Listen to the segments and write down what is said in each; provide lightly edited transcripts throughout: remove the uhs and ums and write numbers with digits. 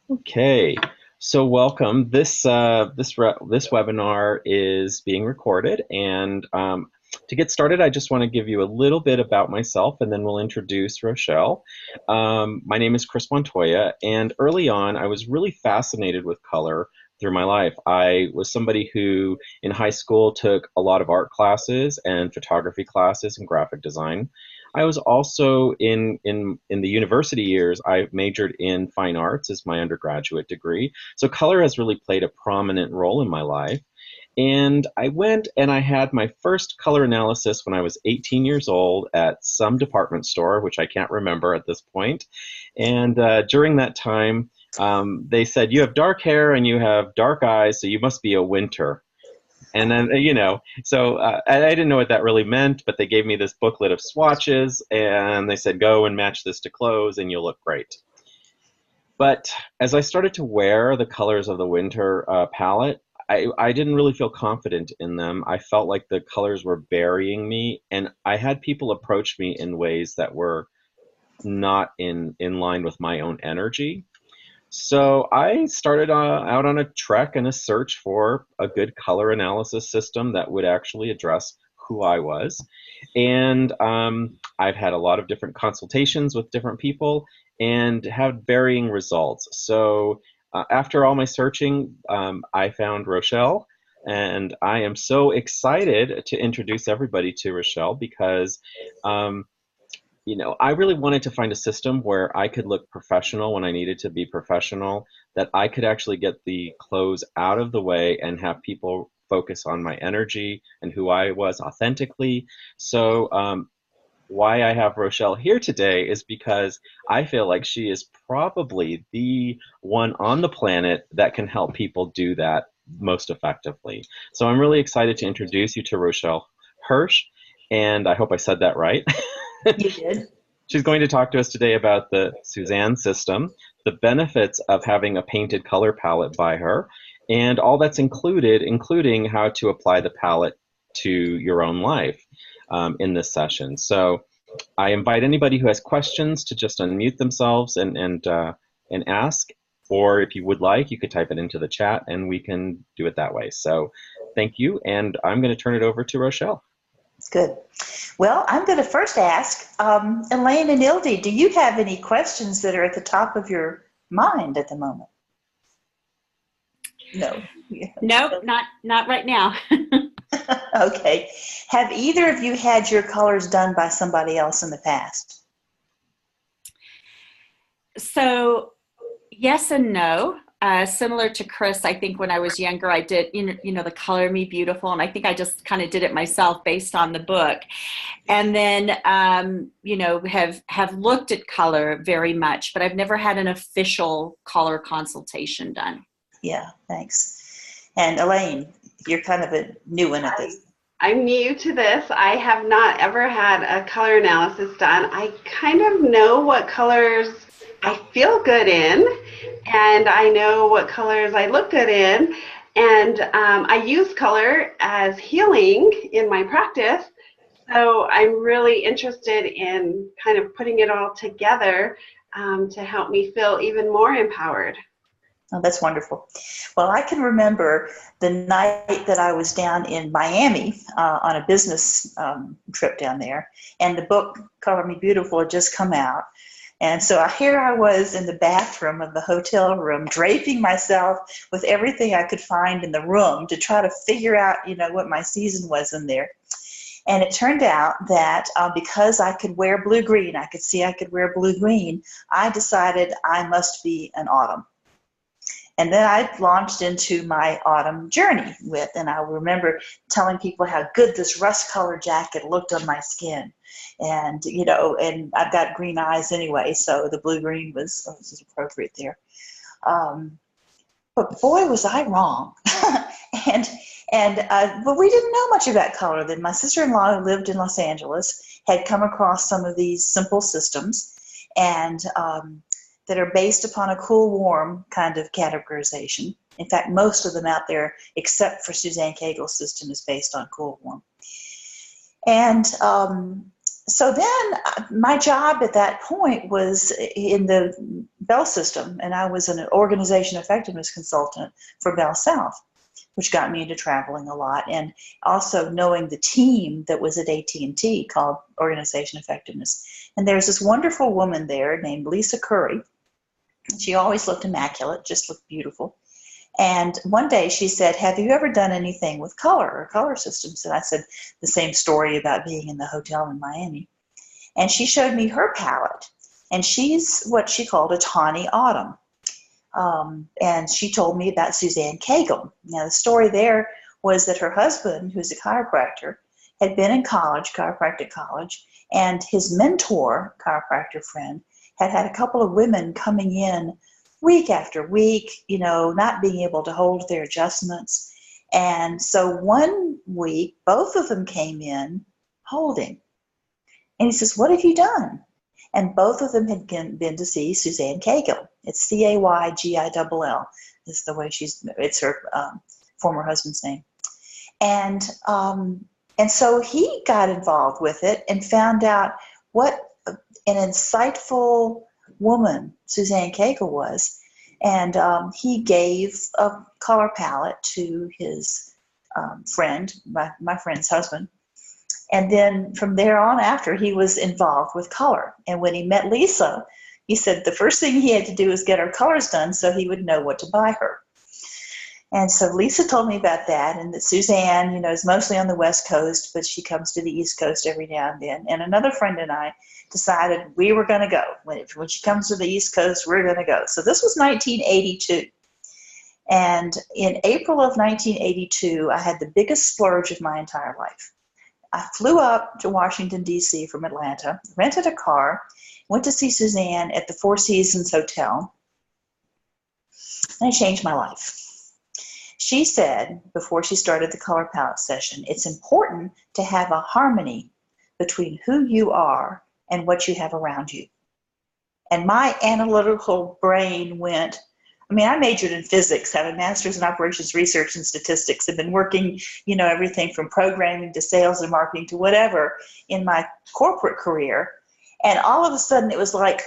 Okay, so welcome. This webinar is being recorded, and to get started, I just want to give you a little bit about myself, and then we'll introduce Rochele. My name is Chris Montoya, and early on, I was really fascinated with color through my life. I was somebody who, in high school, took a lot of art classes and photography classes and graphic design. I was also in the university years, I majored in fine arts as my undergraduate degree. So color has really played a prominent role in my life. And I went and I had my first color analysis when I was 18 years old at some department store, which I can't remember at this point. And during that time, they said, "You have dark hair and you have dark eyes, so you must be a winter." And then, so I didn't know what that really meant, but they gave me this booklet of swatches and they said, "Go and match this to clothes and you'll look great." But as I started to wear the colors of the winter palette, I didn't really feel confident in them. I felt like the colors were burying me, and I had people approach me in ways that were not in line with my own energy. So I started out on a trek and a search for a good color analysis system that would actually address who I was. And I've had a lot of different consultations with different people and had varying results. So after all my searching, I found Rochele. And I am so excited to introduce everybody to Rochele because I really wanted to find a system where I could look professional when I needed to be professional, that I could actually get the clothes out of the way and have people focus on my energy and who I was authentically. So, why I have Rochele here today is because I feel like she is probably the one on the planet that can help people do that most effectively. So, I'm really excited to introduce you to Rochele Hirsch, and I hope I said that right. You did. She's going to talk to us today about the Suzanne system, the benefits of having a painted color palette by her, and all that's included, including how to apply the palette to your own life in this session. So I invite anybody who has questions to just unmute themselves and ask, or if you would like, you could type it into the chat and we can do it that way. So thank you, and I'm going to turn it over to Rochele. Good. Well, I'm going to first ask Elaine and Ildi, do you have any questions that are at the top of your mind at the moment? No. Nope, not right now. Okay. Have either of you had your colors done by somebody else in the past? So, yes and no. Similar to Chris, I think when I was younger, I did, the Color Me Beautiful, and I think I just kind of did it myself based on the book. And then, have looked at color very much, but I've never had an official color consultation done. Yeah, thanks. And Elaine, you're kind of a new one at this. I'm new to this. I have not ever had a color analysis done. I kind of know what colors I feel good in, and I know what colors I look good in, and I use color as healing in my practice, so I'm really interested in kind of putting it all together to help me feel even more empowered. Oh, that's wonderful. Well, I can remember the night that I was down in Miami on a business trip down there, and the book Color Me Beautiful had just come out. And so here I was in the bathroom of the hotel room, draping myself with everything I could find in the room to try to figure out, what my season was in there. And it turned out that because I could wear blue-green, I could wear blue-green, I decided I must be an autumn. And then I launched into my autumn journey and I remember telling people how good this rust-colored jacket looked on my skin. And, and I've got green eyes anyway, so the blue-green was appropriate there. But boy, was I wrong. But we didn't know much about color then. My sister-in-law, who lived in Los Angeles, had come across some of these simple systems and that are based upon a cool-warm kind of categorization. In fact, most of them out there, except for Suzanne Cagle's system, is based on cool-warm. And So then my job at that point was in the Bell system, and I was an organization effectiveness consultant for Bell South, which got me into traveling a lot, and also knowing the team that was at AT&T called Organization Effectiveness. And there's this wonderful woman there named Lisa Curry. She always looked immaculate, just looked beautiful. And one day she said, have you ever done anything with color or color systems? And I said the same story about being in the hotel in Miami. And she showed me her palette. And she's what she called a tawny autumn. And she told me about Suzanne Cagle. Now, the story there was that her husband, who's a chiropractor, had been in college, chiropractic college, and his mentor, chiropractor friend, had had a couple of women coming in week after week, not being able to hold their adjustments. And so one week, both of them came in holding. And he says, what have you done? And both of them had been to see Suzanne Cagle. It's Caygill is the way it's her former husband's name. And so he got involved with it and found out what an insightful woman Suzanne Cagle was. And he gave a color palette to his friend, my friend's husband. And then from there on after, he was involved with color. And when he met Lisa, he said the first thing he had to do was get her colors done so he would know what to buy her. And so Lisa told me about that, and that Suzanne, is mostly on the West Coast, but she comes to the East Coast every now and then. And another friend and I decided we were going to go. When she comes to the East Coast, we're going to go. So this was 1982. And in April of 1982, I had the biggest splurge of my entire life. I flew up to Washington, D.C. from Atlanta, rented a car, went to see Suzanne at the Four Seasons Hotel, and it changed my life. She said, before she started the color palette session, it's important to have a harmony between who you are and what you have around you. And my analytical brain went, I majored in physics, have a master's in operations research and statistics, have been working, everything from programming to sales and marketing to whatever in my corporate career. And all of a sudden it was like,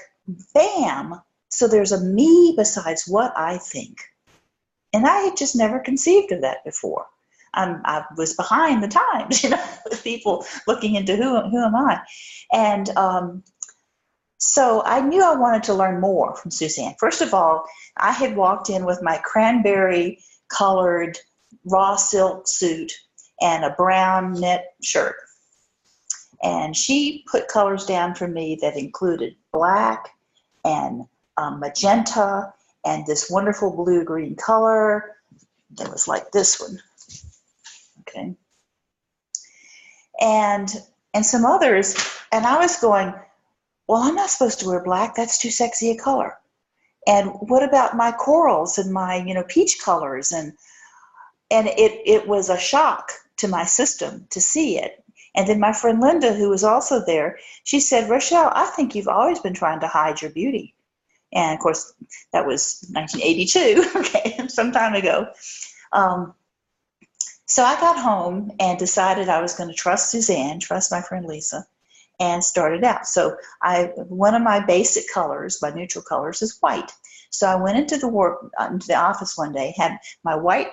bam, so there's a me besides what I think. And I had just never conceived of that before. I was behind the times, with people looking into who am I. And so I knew I wanted to learn more from Suzanne. First of all, I had walked in with my cranberry colored raw silk suit and a brown knit shirt. And she put colors down for me that included black and magenta and this wonderful blue-green color that was like this one. Okay. And some others. And I was going, well, I'm not supposed to wear black. That's too sexy a color. And what about my corals and my, peach colors? And it was a shock to my system to see it. And then my friend Linda, who was also there, she said, Rochele, I think you've always been trying to hide your beauty. And of course, that was 1982, okay, some time ago. So I got home and decided I was going to trust Suzanne, trust my friend Lisa, and started out. So one of my basic colors, my neutral colors, is white. So I went into the office one day, had my white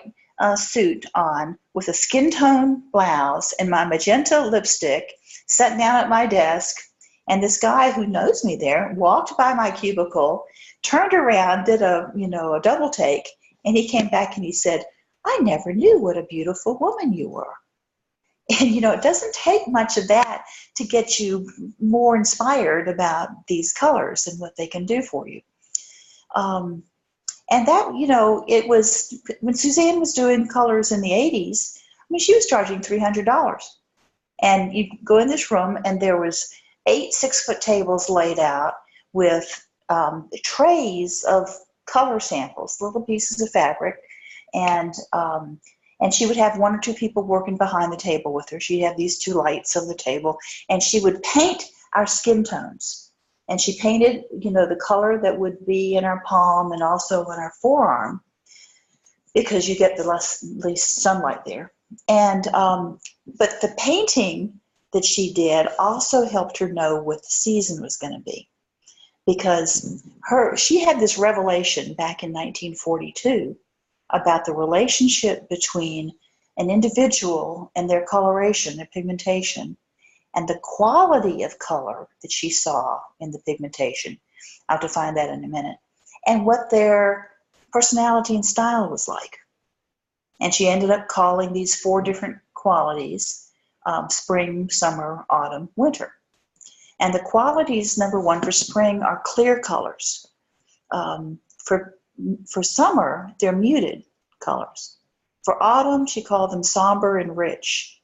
suit on with a skin tone blouse and my magenta lipstick, sat down at my desk, and this guy who knows me there walked by my cubicle, turned around, did a double take, and he came back and he said, I never knew what a beautiful woman you were. And, it doesn't take much of that to get you more inspired about these colors and what they can do for you. And that, it was, when Suzanne was doing colors in the 80s, she was charging $300. And you go in this room and there was 8 6-foot tables laid out with trays of color samples, little pieces of fabric, and she would have 1 or 2 people working behind the table with her. She'd have these 2 lights on the table, and she would paint our skin tones. And she painted, the color that would be in our palm and also in our forearm, because you get the least sunlight there. And but the painting that she did also helped her know what the season was going to be, because she had this revelation back in 1942 about the relationship between an individual and their coloration, their pigmentation, and the quality of color that she saw in the pigmentation. I'll define that in a minute. And what their personality and style was like. And she ended up calling these 4 different qualities spring, summer, autumn, winter. And the qualities, number 1 for spring, are clear colors. For summer, they're muted colors. For autumn, she called them somber and rich,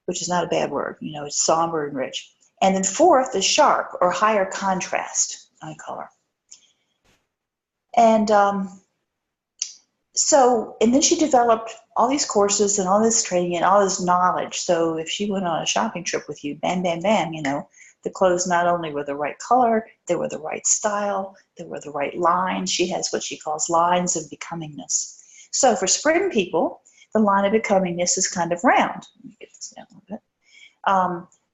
which is not a bad word. You know, it's somber and rich. And then 4th is sharp or higher contrast on color. And and then she developed all these courses and all this training and all this knowledge. So if she went on a shopping trip with you, bam, bam, bam, you know, the clothes not only were the right color, they were the right style, they were the right lines. She has what she calls lines of becomingness. So for spring people, the line of becomingness is kind of round. Let me get this down a little bit.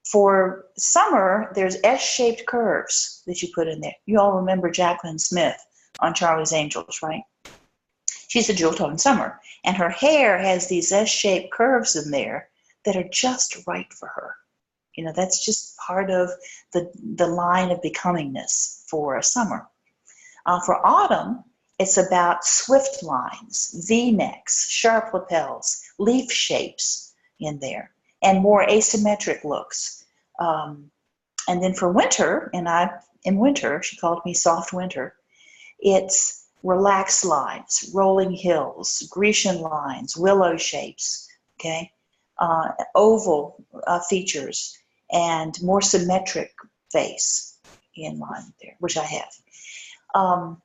For summer, there's S-shaped curves that you put in there. You all remember Jacqueline Smith on Charlie's Angels, right? She's a jewel tone summer, and her hair has these S-shaped curves in there that are just right for her. You know, that's just part of the line of becomingness for a summer. For autumn, it's about swift lines, V-necks, sharp lapels, leaf shapes in there, and more asymmetric looks. And then for winter, in winter, she called me soft winter, it's relaxed lines, rolling hills, Grecian lines, willow shapes, okay, oval features, and more symmetric face in line there, which I have.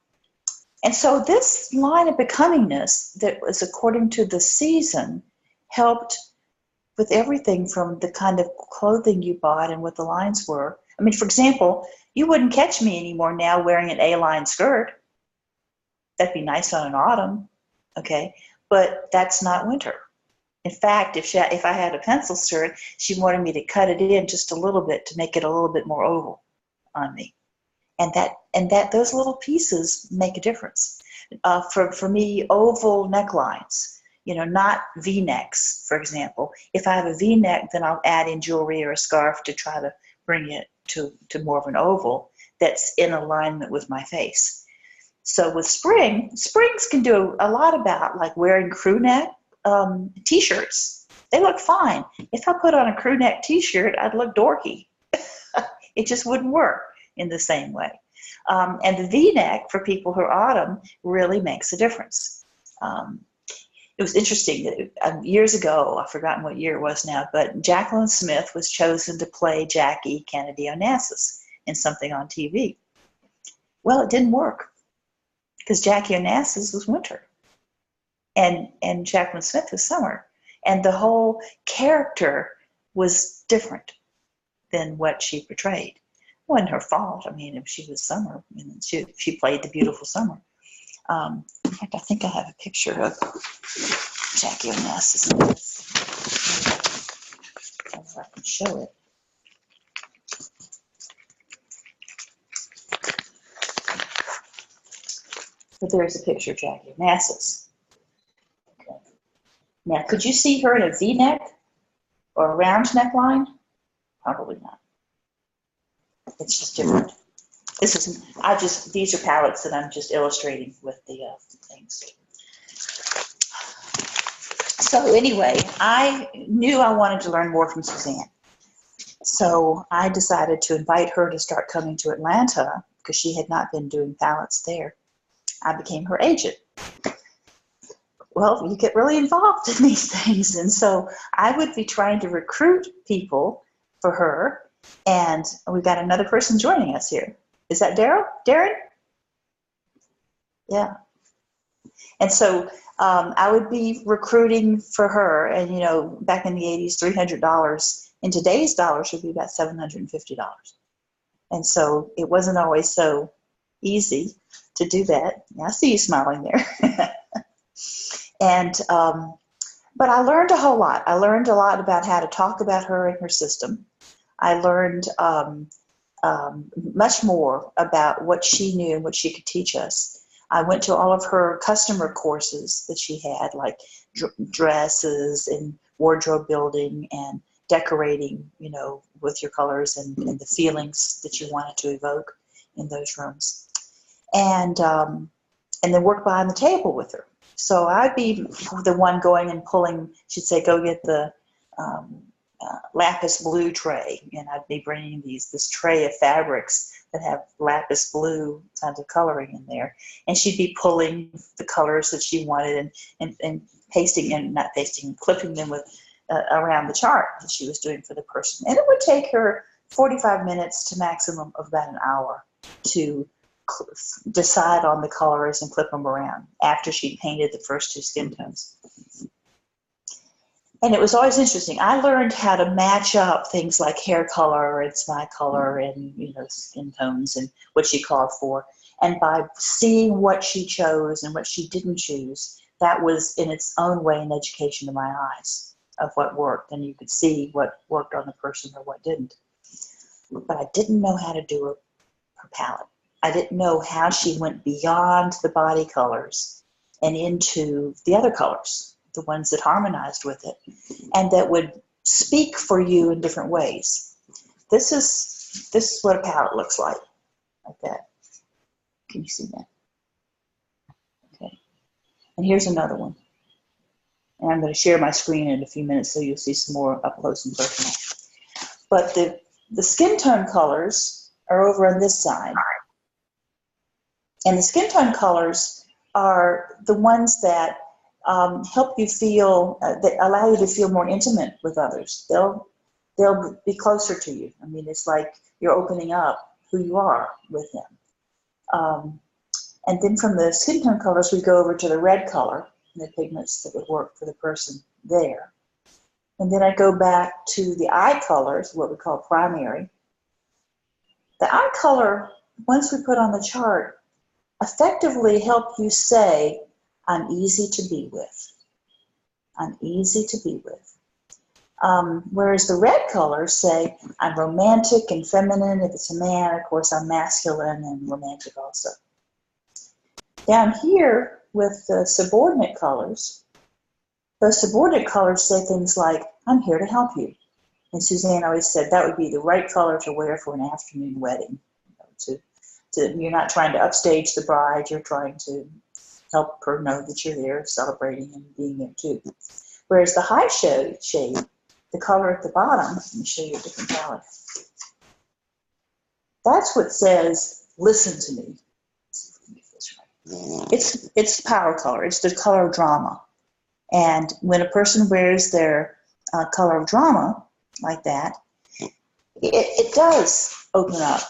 And so this line of becomingness that was according to the season helped with everything from the kind of clothing you bought and what the lines were. I mean, for example, you wouldn't catch me anymore now wearing an A-line skirt. That'd be nice on an autumn, okay? But that's not winter. In fact, if I had a pencil skirt, she wanted me to cut it in just a little bit to make it a little bit more oval on me. And those little pieces make a difference. For me, oval necklines, you know, not V-necks, for example. If I have a V-neck, then I'll add in jewelry or a scarf to try to bring it to more of an oval that's in alignment with my face. So with springs can do a lot about like wearing crew neck t-shirts. They look fine. If I put on a crew neck t-shirt, I'd look dorky. It just wouldn't work in the same way. And the V-neck for people who are autumn really makes a difference. It was interesting that years ago, I've forgotten what year it was now, but Jacqueline Smith was chosen to play Jackie Kennedy Onassis in something on TV. Well, it didn't work because Jackie Onassis was winter and Jacqueline Smith was summer. And the whole character was different than what she portrayed. It wasn't her fault. I mean, if she was summer, and she played the beautiful summer. In fact, I think I have a picture of Jackie Onassis. If I can show it. But there's a picture of Jackie Onassis. Okay. Now, could you see her in a V-neck or a round neckline? Probably not. It's just different. These are palettes that I'm just illustrating with the things. So anyway, I knew I wanted to learn more from Suzanne. So I decided to invite her to start coming to Atlanta because she had not been doing palettes there. I became her agent. Well, you get really involved in these things. And so I would be trying to recruit people for her. And we've got another person joining us here. Is that Darren? Yeah. And so I would be recruiting for her. And, you know, back in the 80s, $300 in today's dollars would be about $750. And so it wasn't always so easy to do that. I see you smiling there. And But I learned a whole lot. I learned a lot about how to talk about her and her system. I learned much more about what she knew and what she could teach us. I went to all of her customer courses that she had, like dresses and wardrobe building and decorating, you know, with your colors and the feelings that you wanted to evoke in those rooms. And then work behind the table with her. So I'd be the one going and pulling, she'd say, go get the lapis blue tray, and I'd be bringing this tray of fabrics that have lapis blue kinds of coloring in there, and she'd be pulling the colors that she wanted and pasting and not pasting, clipping them with around the chart that she was doing for the person. And it would take her 45 minutes to maximum of about an hour to decide on the colors and clip them around after she'd painted the first two skin tones. And it was always interesting. I learned how to match up things like hair color and my color and, you know, skin tones and what she called for. And by seeing what she chose and what she didn't choose, that was in its own way an education to my eyes of what worked. And you could see what worked on the person or what didn't. But I didn't know how to do her palette. I didn't know how she went beyond the body colors and into the other colors, the ones that harmonized with it, and that would speak for you in different ways. This is what a palette looks like that. Can you see that? Okay. And here's another one. And I'm going to share my screen in a few minutes so you'll see some more up close and personal. But the skin tone colors are over on this side. And the skin tone colors are the ones that help you feel, that allow you to feel more intimate with others. They'll be closer to you. I mean, it's like you're opening up who you are with them. And then from the skin tone colors, we go over to the red color, the pigments that would work for the person there. And then I go back to the eye colors, what we call primary. The eye color, once we put on the chart, effectively help you say, I'm easy to be with. I'm easy to be with. Whereas the red colors say, I'm romantic and feminine. If it's a man, of course, I'm masculine and romantic also. Down here with the subordinate colors, those subordinate colors say things like, I'm here to help you. And Suzanne always said that would be the right color to wear for an afternoon wedding. You're not trying to upstage the bride, you're trying to help her know that you're there celebrating and being there too. Whereas the high shade, the color at the bottom, let me show you a different palette. That's what says, listen to me. It's power color, it's the color of drama. And when a person wears their color of drama like that, it does open up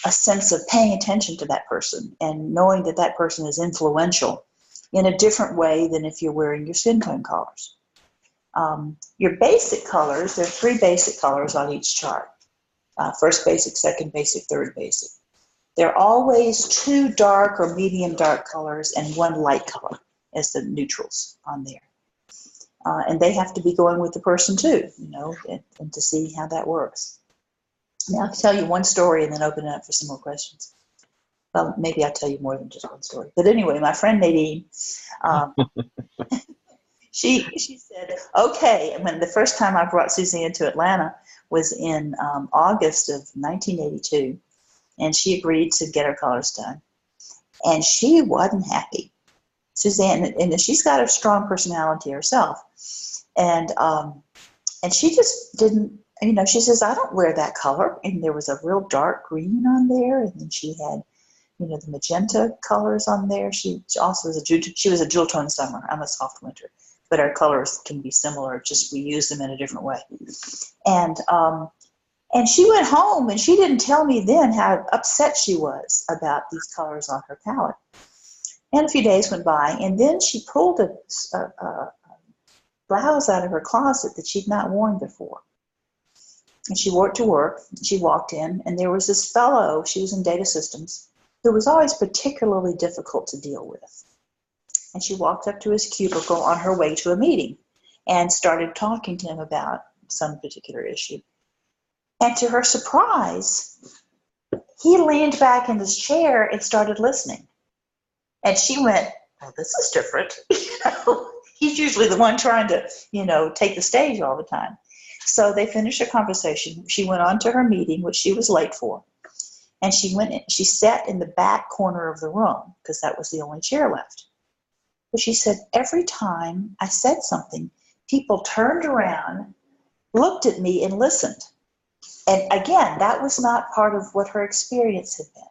a sense of paying attention to that person and knowing that that person is influential in a different way than if you're wearing your skin tone colors. Your basic colors, there are 3 basic colors on each chart. First basic, second basic, third basic. There are always 2 dark or medium dark colors and 1 light color as the neutrals on there. And they have to be going with the person too, you know, and to see how that works. Now, I'll tell you one story and then open it up for some more questions. Well, maybe I'll tell you more than just one story. But anyway, my friend Nadine, she said, okay, and when the first time I brought Suzanne to Atlanta was in August of 1982, and she agreed to get her colors done. And she wasn't happy. Suzanne, and she's got a strong personality herself. And she just didn't, you know, she says, I don't wear that color. And there was a real dark green on there. And then she had, you know, the magenta colors on there. She also was she was a jewel tone summer. I'm a soft winter. But our colors can be similar, just we use them in a different way. And she went home and she didn't tell me then how upset she was about these colors on her palette. And a few days went by, and then she pulled a blouse out of her closet that she'd not worn before. And she wore it to work. She walked in, and there was this fellow, she was in data systems, who was always particularly difficult to deal with. And she walked up to his cubicle on her way to a meeting. and started talking to him about some particular issue. And to her surprise, he leaned back in his chair and started listening. And she went, well, this is different. He's usually the one trying to, take the stage all the time. So they finished their conversation. She went on to her meeting, which she was late for. And she sat in the back corner of the room because that was the only chair left. But she said, every time I said something, people turned around, looked at me, and listened. And again, that was not part of what her experience had been.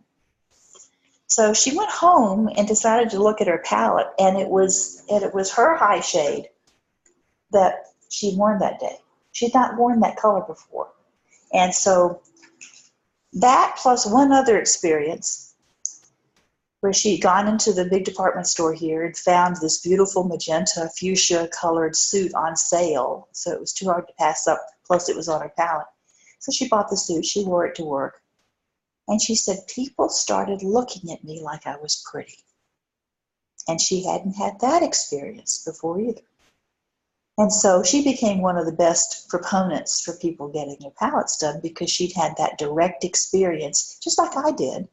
So she went home and decided to look at her palette, and it was her high shade that she worn that day. She had not worn that color before. And so that plus one other experience where she'd gone into the big department store here and found this beautiful magenta fuchsia colored suit on sale. So it was too hard to pass up, plus it was on her palette. So she bought the suit, she wore it to work. And she said, people started looking at me like I was pretty. And she hadn't had that experience before either. And so she became one of the best proponents for people getting their palettes done because she'd had that direct experience, just like I did,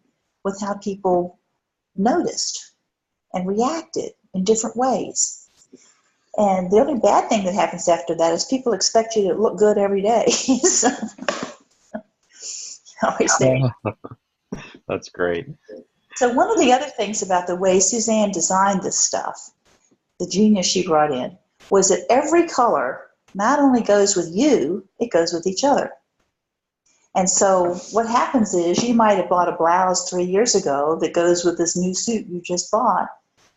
with how people noticed and reacted in different ways. And the only bad thing that happens after that is people expect you to look good every day. So, always there. That's great. So one of the other things about the way Suzanne designed this stuff, the genius she brought in, was that every color not only goes with you, it goes with each other. And so what happens is you might have bought a blouse 3 years ago that goes with this new suit you just bought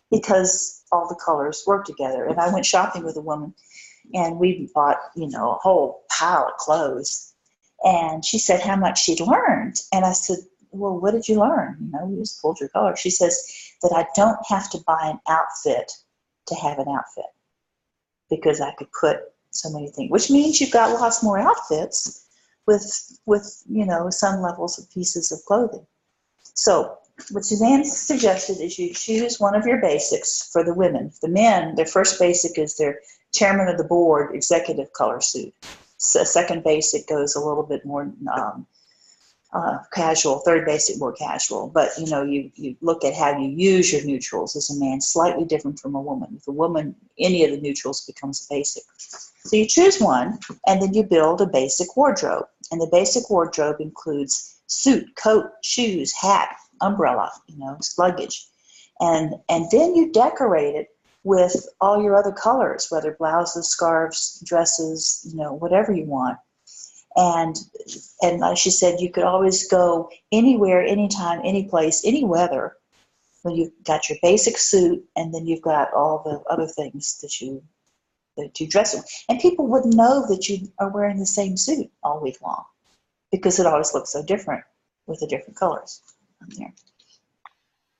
because all the colors work together. And I went shopping with a woman, and we bought, a whole pile of clothes. And she said how much she'd learned. And I said, well, what did you learn? You just pulled your color. She says that I don't have to buy an outfit to have an outfit because I could put so many things, which means you've got lots more outfits with some levels of pieces of clothing. So what Suzanne suggested is you choose one of your basics for the women. The men, their first basic is their chairman of the board executive color suit. So second basic goes a little bit more casual, third basic more casual. But, you look at how you use your neutrals as a man, slightly different from a woman. With a woman, any of the neutrals becomes basic. So you choose one, and then you build a basic wardrobe. And the basic wardrobe includes suit, coat, shoes, hat, umbrella, luggage. And then you decorate it with all your other colors, whether blouses, scarves, dresses, whatever you want. And like she said, you could always go anywhere, anytime, any place, any weather when you've got your basic suit and then you've got all the other things that you dress in. And people wouldn't know that you are wearing the same suit all week long because it always looks so different with the different colors on there.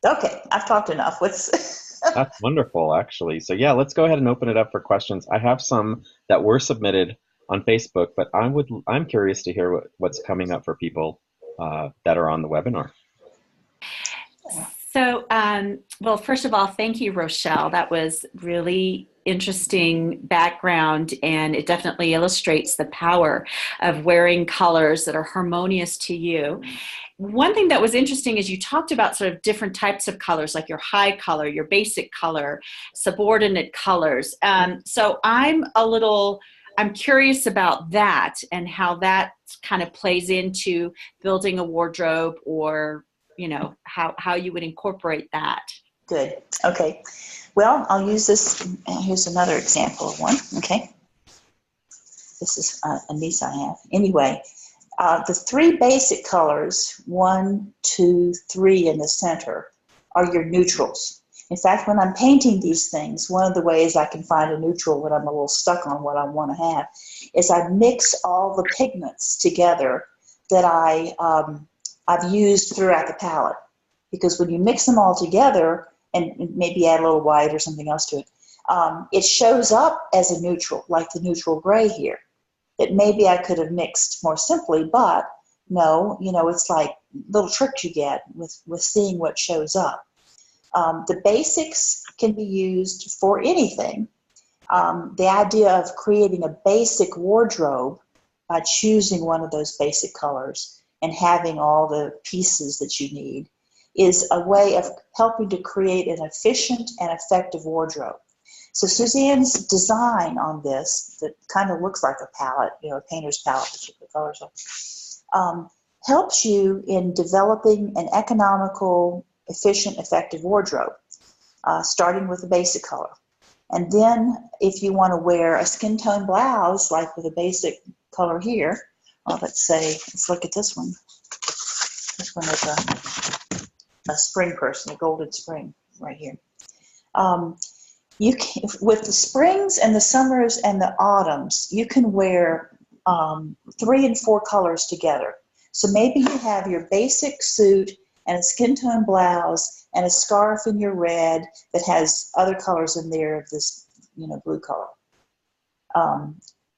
Okay, I've talked enough. That's wonderful, actually. So yeah, let's go ahead and open it up for questions. I have some that were submitted on Facebook, but I'm curious to hear what's coming up for people that are on the webinar. So, well, first of all, thank you, Rochele. That was really interesting background, and it definitely illustrates the power of wearing colors that are harmonious to you. One thing that was interesting is you talked about sort of different types of colors, like your high color, your basic color, subordinate colors. So I'm curious about that and how that kind of plays into building a wardrobe, or how you would incorporate that. Good. Okay. Well, I'll use this. Here's another example of one. Okay. This is a niece I have. Anyway, the three basic colors, 1, 2, 3 in the center, are your neutrals. In fact, when I'm painting these things, one of the ways I can find a neutral when I'm a little stuck on what I want to have is I mix all the pigments together that I've used throughout the palette. Because when you mix them all together and maybe add a little white or something else to it, it shows up as a neutral, like the neutral gray here. That maybe I could have mixed more simply, but no, it's like little tricks you get with seeing what shows up. The basics can be used for anything. The idea of creating a basic wardrobe by choosing one of those basic colors and having all the pieces that you need is a way of helping to create an efficient and effective wardrobe. So Suzanne's design on this, that kind of looks like a palette, you know, a painter's palette that you put colors on, helps you in developing an economical, efficient, effective wardrobe, starting with a basic color. And then if you want to wear a skin tone blouse, like with a basic color here, let's look at this one. This one is a spring person, a golden spring right here. You can, with the springs and the summers and the autumns, you can wear 3 and 4 colors together. So maybe you have your basic suit and a skin tone blouse and a scarf in your red that has other colors in there of this, you know, blue color.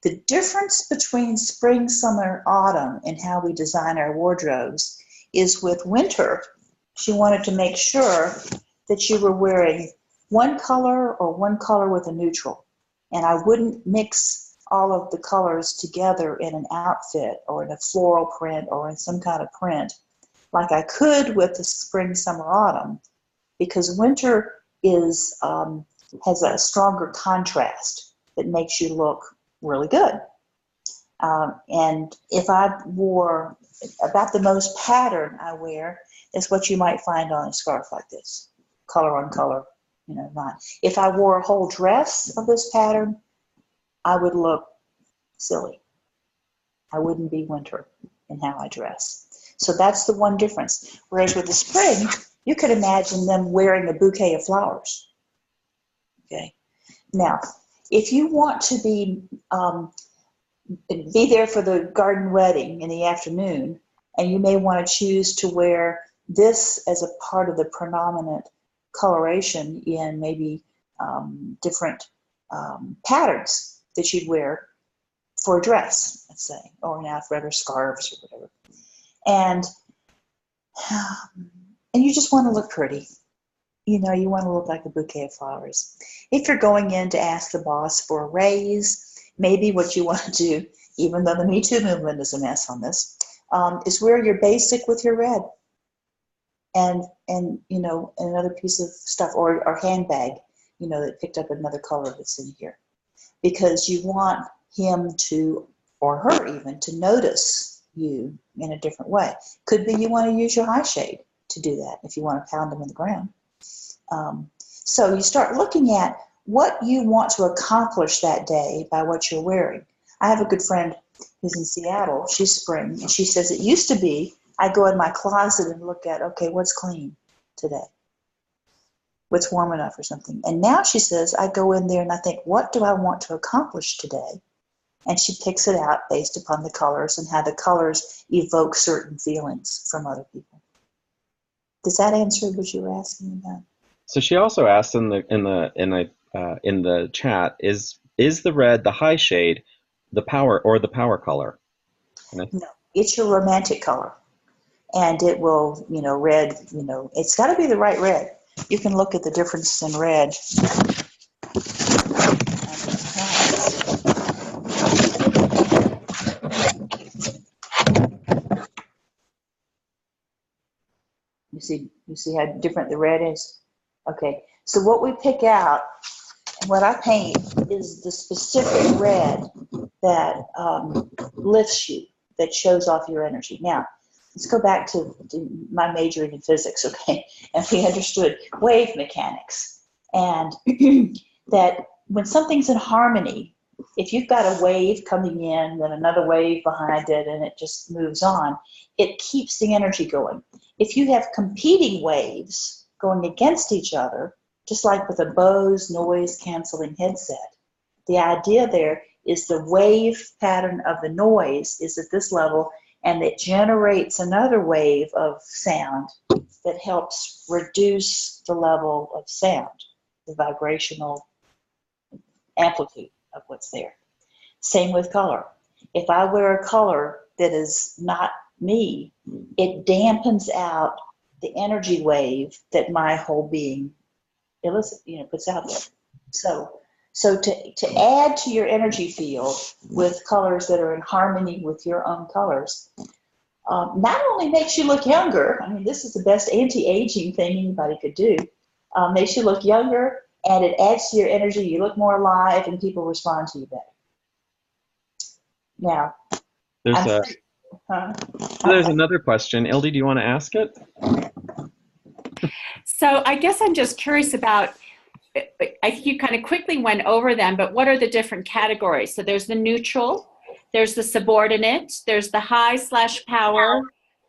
The difference between spring, summer, autumn and how we design our wardrobes is with winter, she wanted to make sure that you were wearing one color or one color with a neutral. And I wouldn't mix all of the colors together in an outfit or in a floral print or in some kind of print like I could with the spring, summer, autumn, because winter is has a stronger contrast that makes you look really good. And if I wore, about the most pattern I wear is what you might find on a scarf like this, color on color, you know, not. If I wore a whole dress of this pattern, I would look silly. I wouldn't be winter in how I dress. So that's the one difference. Whereas with the spring, you could imagine them wearing a bouquet of flowers. Okay. Now, if you want to be there for the garden wedding in the afternoon, and you may want to choose to wear this as a part of the predominant coloration in maybe different patterns that you'd wear for a dress, let's say, or an outfit or scarves or whatever. And you just want to look pretty. You know, you want to look like a bouquet of flowers. If you're going in to ask the boss for a raise, maybe what you want to do, even though the Me Too movement is a mess on this, is wear your basic with your red and you know, another piece of stuff or handbag, you know, that picked up another color that's in here. Because you want him to, or her even, to notice you in a different way. Could be you want to use your high shade to do that if you want to pound them in the ground. So you start looking at what you want to accomplish that day by what you're wearing. I have a good friend who's in Seattle. She's spring, and she says it used to be I go in my closet and look at, okay, what's clean today? What's warm enough or something? And now she says I go in there and I think, what do I want to accomplish today? And she picks it out based upon the colors and how the colors evoke certain feelings from other people. Does that answer what you were asking about? So she also asked in the chat, is the red the high shade, the power color? No, it's your romantic color, and it will, you know, red. You know, it's got to be the right red. You can look at the difference in red. You see how different the red is? Okay, so what we pick out and what I paint is the specific red that lifts you, that shows off your energy. Now, let's go back to my majoring in physics, okay? And we understood wave mechanics. And that when something's in harmony, if you've got a wave coming in, then another wave behind it, and it just moves on, it keeps the energy going. If you have competing waves going against each other, just like with a Bose noise-canceling headset, the idea there is the wave pattern of the noise is at this level, and it generates another wave of sound that helps reduce the level of sound, the vibrational amplitude of what's there. Same with color. If I wear a color that is not me, it dampens out the energy wave that my whole being puts out there. So So to add to your energy field with colors that are in harmony with your own colors, not only makes you look younger, I mean, this is the best anti-aging thing anybody could do, makes you look younger, and it adds to your energy. You look more alive, and people respond to you better. Now, there's another question. Ildi, do you want to ask it? So I guess I'm just curious about, I think you kind of quickly went over them, but what are the different categories? So there's the neutral, there's the subordinate, there's the high/power,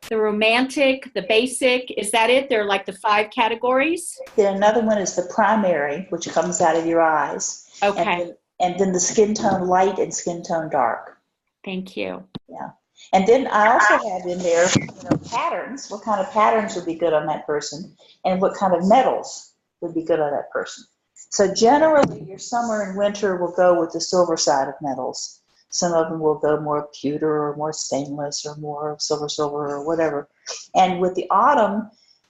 the romantic, the basic. Is that it? They're like the 5 categories? Then another one is the primary, which comes out of your eyes. Okay. And then the skin tone light and skin tone dark. Thank you. Yeah. And then I also have in there, patterns. What kind of patterns would be good on that person, and what kind of metals would be good on that person. So generally, your summer and winter will go with the silver side of metals. Some of them will go more pewter or more stainless or more silver or whatever. And with the autumn,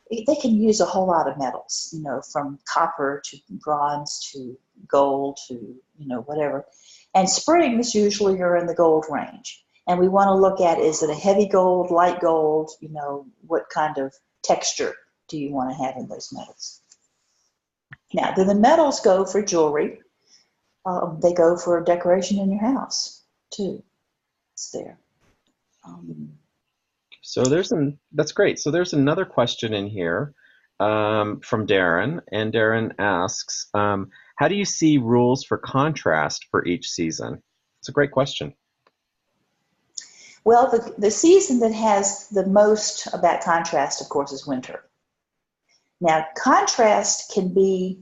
they can use a whole lot of metals, from copper to bronze to gold to, whatever. And springs usually are in the gold range. And we want to look at, is it a heavy gold, light gold, what kind of texture do you want to have in those metals? Now, then the metals go for jewelry. They go for decoration in your house, too. It's there. So that's great. So there's another question in here from Darren. And Darren asks, how do you see rules for contrast for each season? It's a great question. Well, the season that has the most about contrast, of course, is winter. Now, contrast can be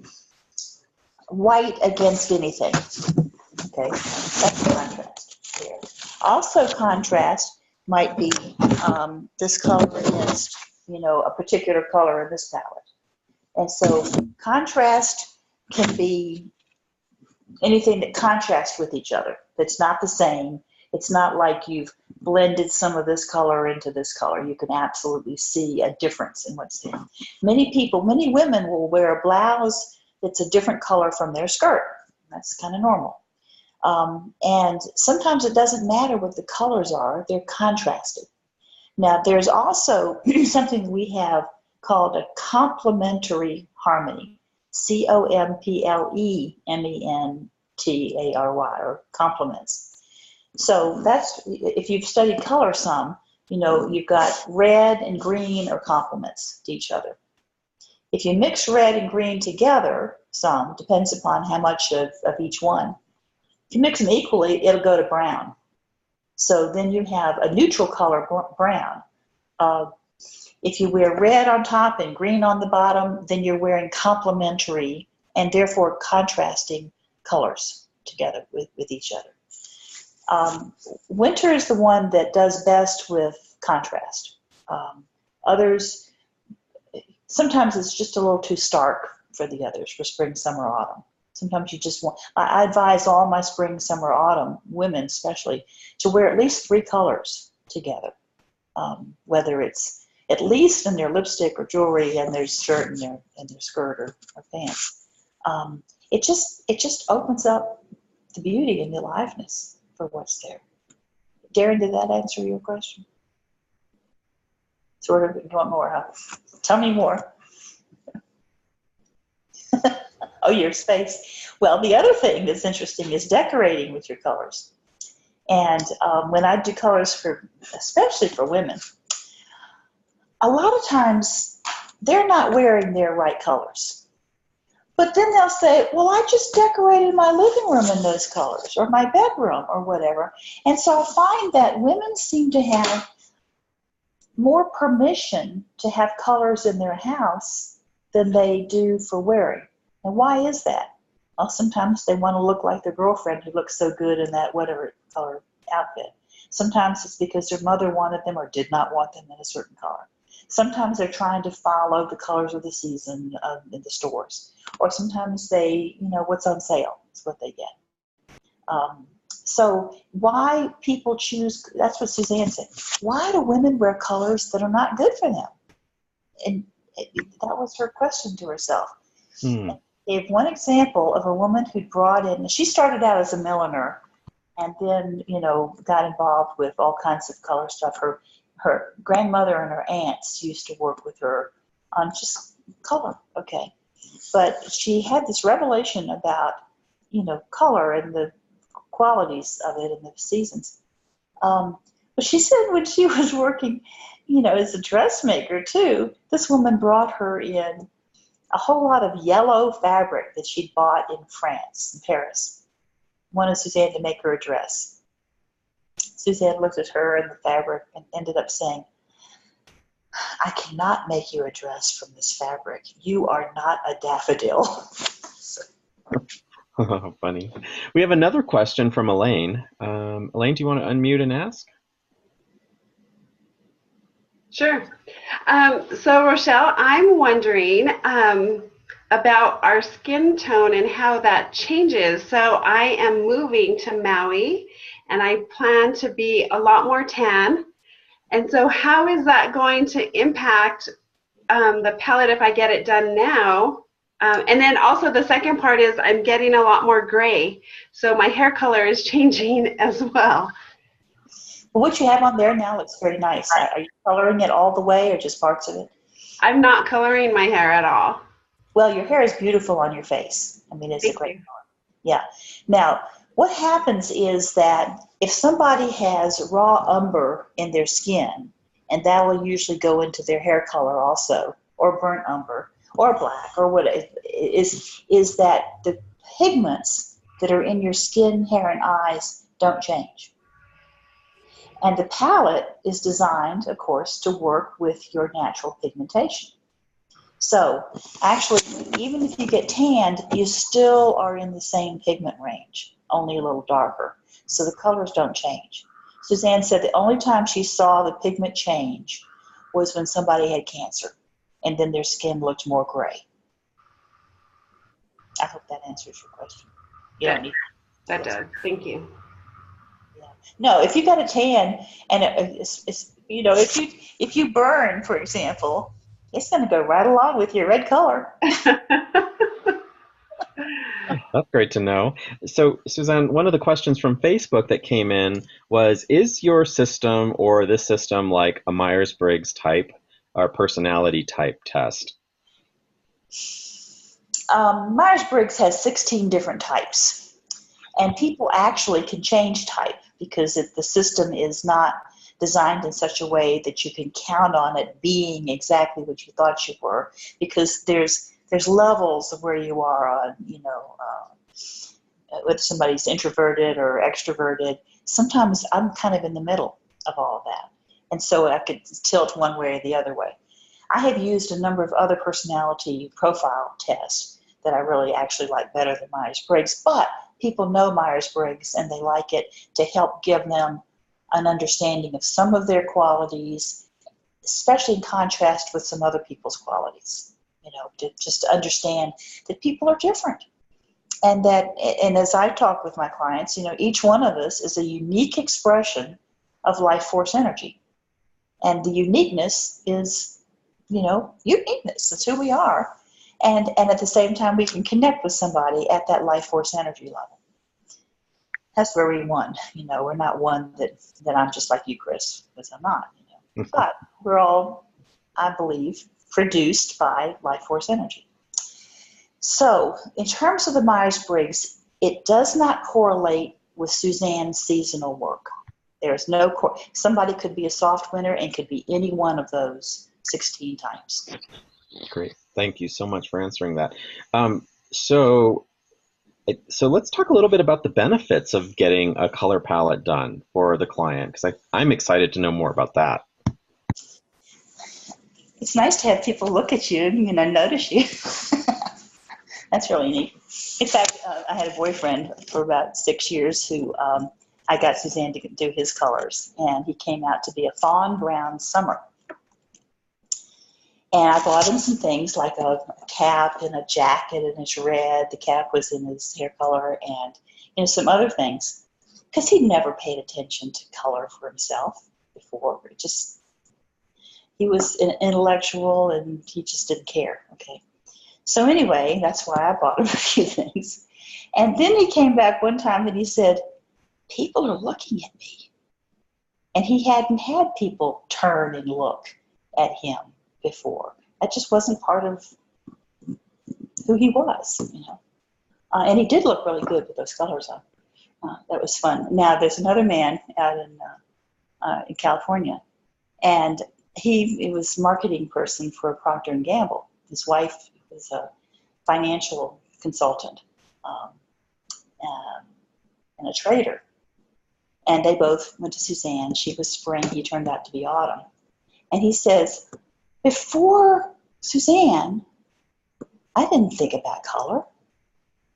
white against anything. Okay, that's contrast there. Also, contrast might be this color against, a particular color in this palette. And so contrast can be anything that contrasts with each other, that's not the same. It's not like you've blended some of this color into this color. You can absolutely see a difference in what's there. Many women will wear a blouse that's a different color from their skirt. That's kind of normal. And sometimes it doesn't matter what the colors are. They're contrasted. Now, there's also something we have called a complementary harmony. Complementary, or complements. So that's, if you've studied color some, you've got red and green are complements to each other. If you mix red and green together some, depends upon how much of each one. If you mix them equally, it'll go to brown. So then you have a neutral color, brown. If you wear red on top and green on the bottom, then you're wearing complementary and therefore contrasting colors together with each other. Winter is the one that does best with contrast. Others, sometimes it's just a little too stark for the others, for spring, summer, autumn. Sometimes you just want, I advise all my spring, summer, autumn, women especially, to wear at least 3 colors together, whether it's at least in their lipstick or jewelry and their shirt and their skirt or pants. It just opens up the beauty and the aliveness for what's there. Darren, did that answer your question? Sort of. You want more, huh? Tell me more. Oh, your space. Well, the other thing that's interesting is decorating with your colors. And when I do colors especially for women, a lot of times they're not wearing their right colors. But then they'll say, well, I just decorated my living room in those colors, or my bedroom, or whatever. And so I find that women seem to have more permission to have colors in their house than they do for wearing. And why is that? Well, sometimes they want to look like their girlfriend who looks so good in that whatever color outfit. Sometimes it's because their mother wanted them or did not want them in a certain color. Sometimes they're trying to follow the colors of the season in the stores. Or sometimes they, what's on sale is what they get. So why people choose, that's what Suzanne said. Why do women wear colors that are not good for them? And that was her question to herself. gave one example of a woman who brought in, she started out as a milliner and then, got involved with all kinds of color stuff. Her grandmother and her aunts used to work with her on just color, okay? But she had this revelation about, color and the qualities of it and the seasons. But she said when she was working, as a dressmaker too, this woman brought her in a whole lot of yellow fabric that she'd bought in France, in Paris. Wanted Suzanne to make her a dress. Suzanne looked at her and the fabric and ended up saying, I cannot make you a dress from this fabric. You are not a daffodil. Oh, funny. We have another question from Elaine. Elaine, do you want to unmute and ask? Sure. So Rochele, I'm wondering about our skin tone and how that changes. So I am moving to Maui and I plan to be a lot more tan. And so how is that going to impact the palette if I get it done now? And then also the second part is I'm getting a lot more gray. So my hair color is changing as well. Well, what you have on there now looks very nice. Are you coloring it all the way or just parts of it? I'm not coloring my hair at all. Well, your hair is beautiful on your face. I mean, it's a great color. Yeah. Now, what happens is that if somebody has raw umber in their skin, and that will usually go into their hair color also, or burnt umber, or black, or what is that the pigments that are in your skin, hair, and eyes don't change. And the palette is designed, of course, to work with your natural pigmentation. So actually, even if you get tanned, you still are in the same pigment range, only a little darker. So the colors don't change. Suzanne said the only time she saw the pigment change was when somebody had cancer, and then their skin looked more gray. I hope that answers your question. That does. Thank you. No, if you got a tan and if you burn, for example, it's going to go right along with your red color. That's great to know. So, Suzanne, one of the questions from Facebook that came in was, is your system or this system like a Myers-Briggs type or personality type test? Myers-Briggs has 16 different types, and people actually can change type because the system is not designed in such a way that you can count on it being exactly what you thought you were, because there's levels of where you are on, whether somebody's introverted or extroverted. Sometimes I'm kind of in the middle of all of that, and so I could tilt one way or the other way. I have used a number of other personality profile tests that I really actually like better than Myers-Briggs, but people know Myers-Briggs and they like it to help give them an understanding of some of their qualities, especially in contrast with some other people's qualities, to understand that people are different. And as I talk with my clients, each one of us is a unique expression of life force energy. And the uniqueness is, uniqueness. That's who we are. And at the same time, we can connect with somebody at that life force energy level. That's where we won. We're not one that I'm just like you, Chris, because I'm not. But we're all, I believe, produced by life force energy. So in terms of the Myers-Briggs, it does not correlate with Suzanne's seasonal work. There's no somebody could be a soft winter and could be any one of those 16 types. Great. Thank you so much for answering that. So let's talk a little bit about the benefits of getting a color palette done for the client, because I'm excited to know more about that. It's nice to have people look at you and notice you. That's really neat. In fact, I had a boyfriend for about 6 years who I got Suzanne to do his colors, and he came out to be a fawn brown summer. And I bought him some things like a cap and a jacket, and it's red. The cap was in his hair color, and some other things, because he'd never paid attention to color for himself before. He was an intellectual, and he just didn't care. Okay, So anyway, that's why I bought him a few things. And then he came back one time and he said, people are looking at me. And he hadn't had people turn and look at him before. That just wasn't part of who he was, you know. And he did look really good with those colors on. That was fun. Now, there's another man out in California, and he was marketing person for Procter & Gamble. His wife was a financial consultant and a trader. And they both went to Suzanne. She was spring. He turned out to be autumn. And he says, before Suzanne, I didn't think about color.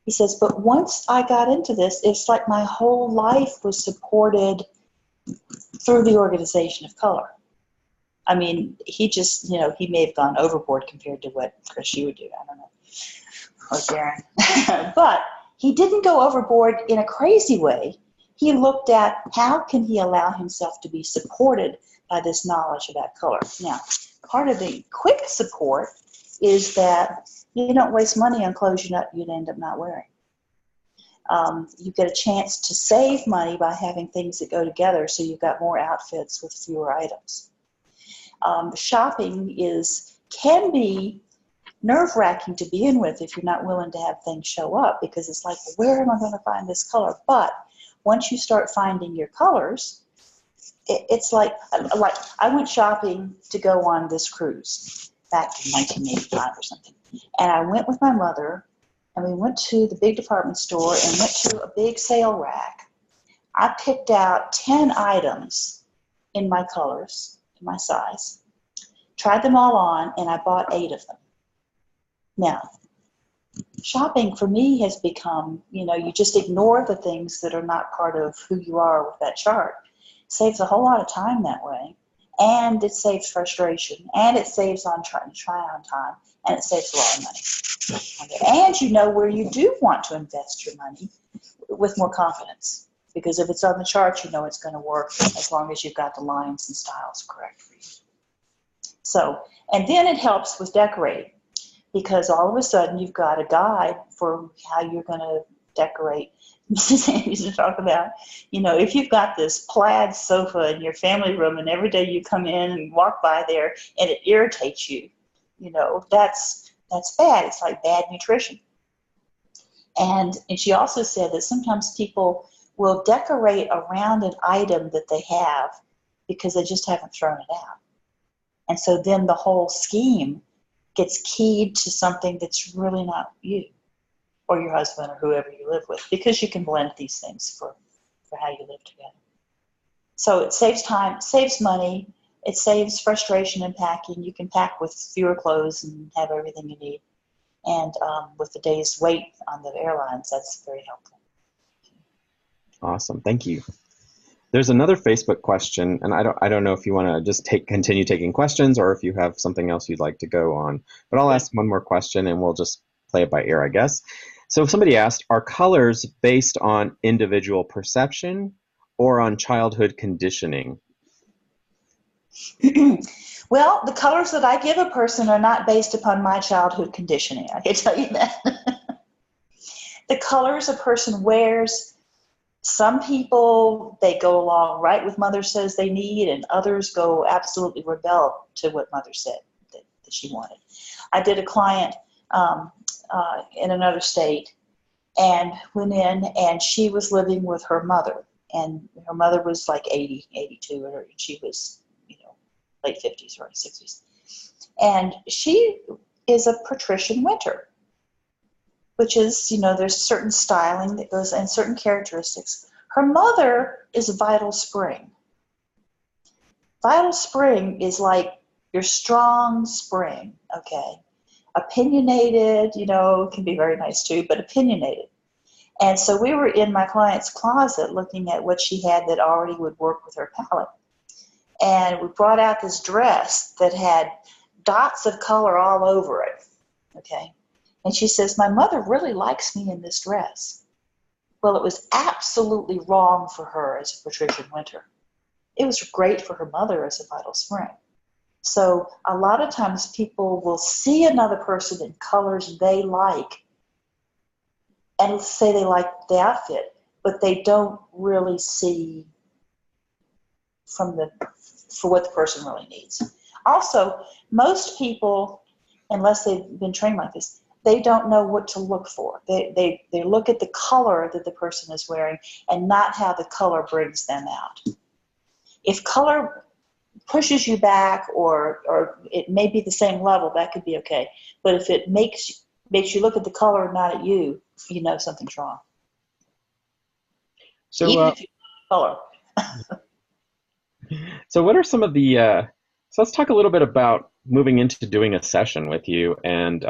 He says, but once I got into this, it's like my whole life was supported through the organization of color. I mean, he just, you know, he may have gone overboard compared to what Chris, you would do. I don't know. Or Darren. But he didn't go overboard in a crazy way. He looked at how can he allow himself to be supported by this knowledge about color. Now, part of the quick support is that you don't waste money on clothes you'd end up not wearing. You get a chance to save money by having things that go together, so you've got more outfits with fewer items. Shopping can be nerve-wracking to begin with if you're not willing to have things show up, because it's like, well, where am I going to find this color? But once you start finding your colors, it's like I went shopping to go on this cruise back in 1985 or something. And I went with my mother, and we went to the big department store and went to a big sale rack. I picked out 10 items in my colors, in my size, tried them all on, and I bought 8 of them. Now, shopping for me has become, you just ignore the things that are not part of who you are with that chart. It saves a whole lot of time that way, and it saves frustration, and it saves on try on time, and it saves a lot of money. And you know where you do want to invest your money with more confidence, because if it's on the chart, you know it's going to work as long as you've got the lines and styles correct for you. So, and then it helps with decorating, because all of a sudden you've got a guide for how you're going to decorate. Suzanne used to talk about, if you've got this plaid sofa in your family room and every day you come in and walk by there and it irritates you, that's bad. It's like bad nutrition. And she also said that sometimes people will decorate around an item that they have because they just haven't thrown it out. And so then the whole scheme gets keyed to something that's really not you or your husband or whoever you live with, because you can blend these things for how you live together. So it saves time, saves money, it saves frustration in packing. You can pack with fewer clothes and have everything you need. And with the day's wait on the airlines, that's very helpful. Awesome, thank you. There's another Facebook question, and I don't know if you want to just continue taking questions or if you have something else you'd like to go on. But I'll ask one more question, and we'll just play it by ear, I guess. So somebody asked, are colors based on individual perception or on childhood conditioning? Well, the colors that I give a person are not based upon my childhood conditioning. I can tell you that. The colors a person wears, some people, they go along right with Mother says they need, and others go absolutely rebel to what Mother said that she wanted. I did a client in another state and went in, and she was living with her mother, and her mother was like 80, 82, and she was, late 50s, early 60s. And she is a patrician winter, which is, there's certain styling that goes and certain characteristics. Her mother is vital spring. Vital spring is like your strong spring, okay? Opinionated, can be very nice too, but opinionated. And so we were in my client's closet looking at what she had that already would work with her palette. And we brought out this dress that had dots of color all over it, okay? And she says, my mother really likes me in this dress. Well, it was absolutely wrong for her as a patrician winter. It was great for her mother as a vital spring. So a lot of times people will see another person in colors they like and say they like the outfit, but they don't really see for what the person really needs. Also, most people, unless they've been trained like this, they don't know what to look for. They look at the color that the person is wearing and not how the color brings them out. If color pushes you back or it may be the same level, that could be okay. But if it makes you look at the color and not at you, you know something's wrong. So, Even if you color. so what are some of the, so let's talk a little bit about moving into doing a session with you, and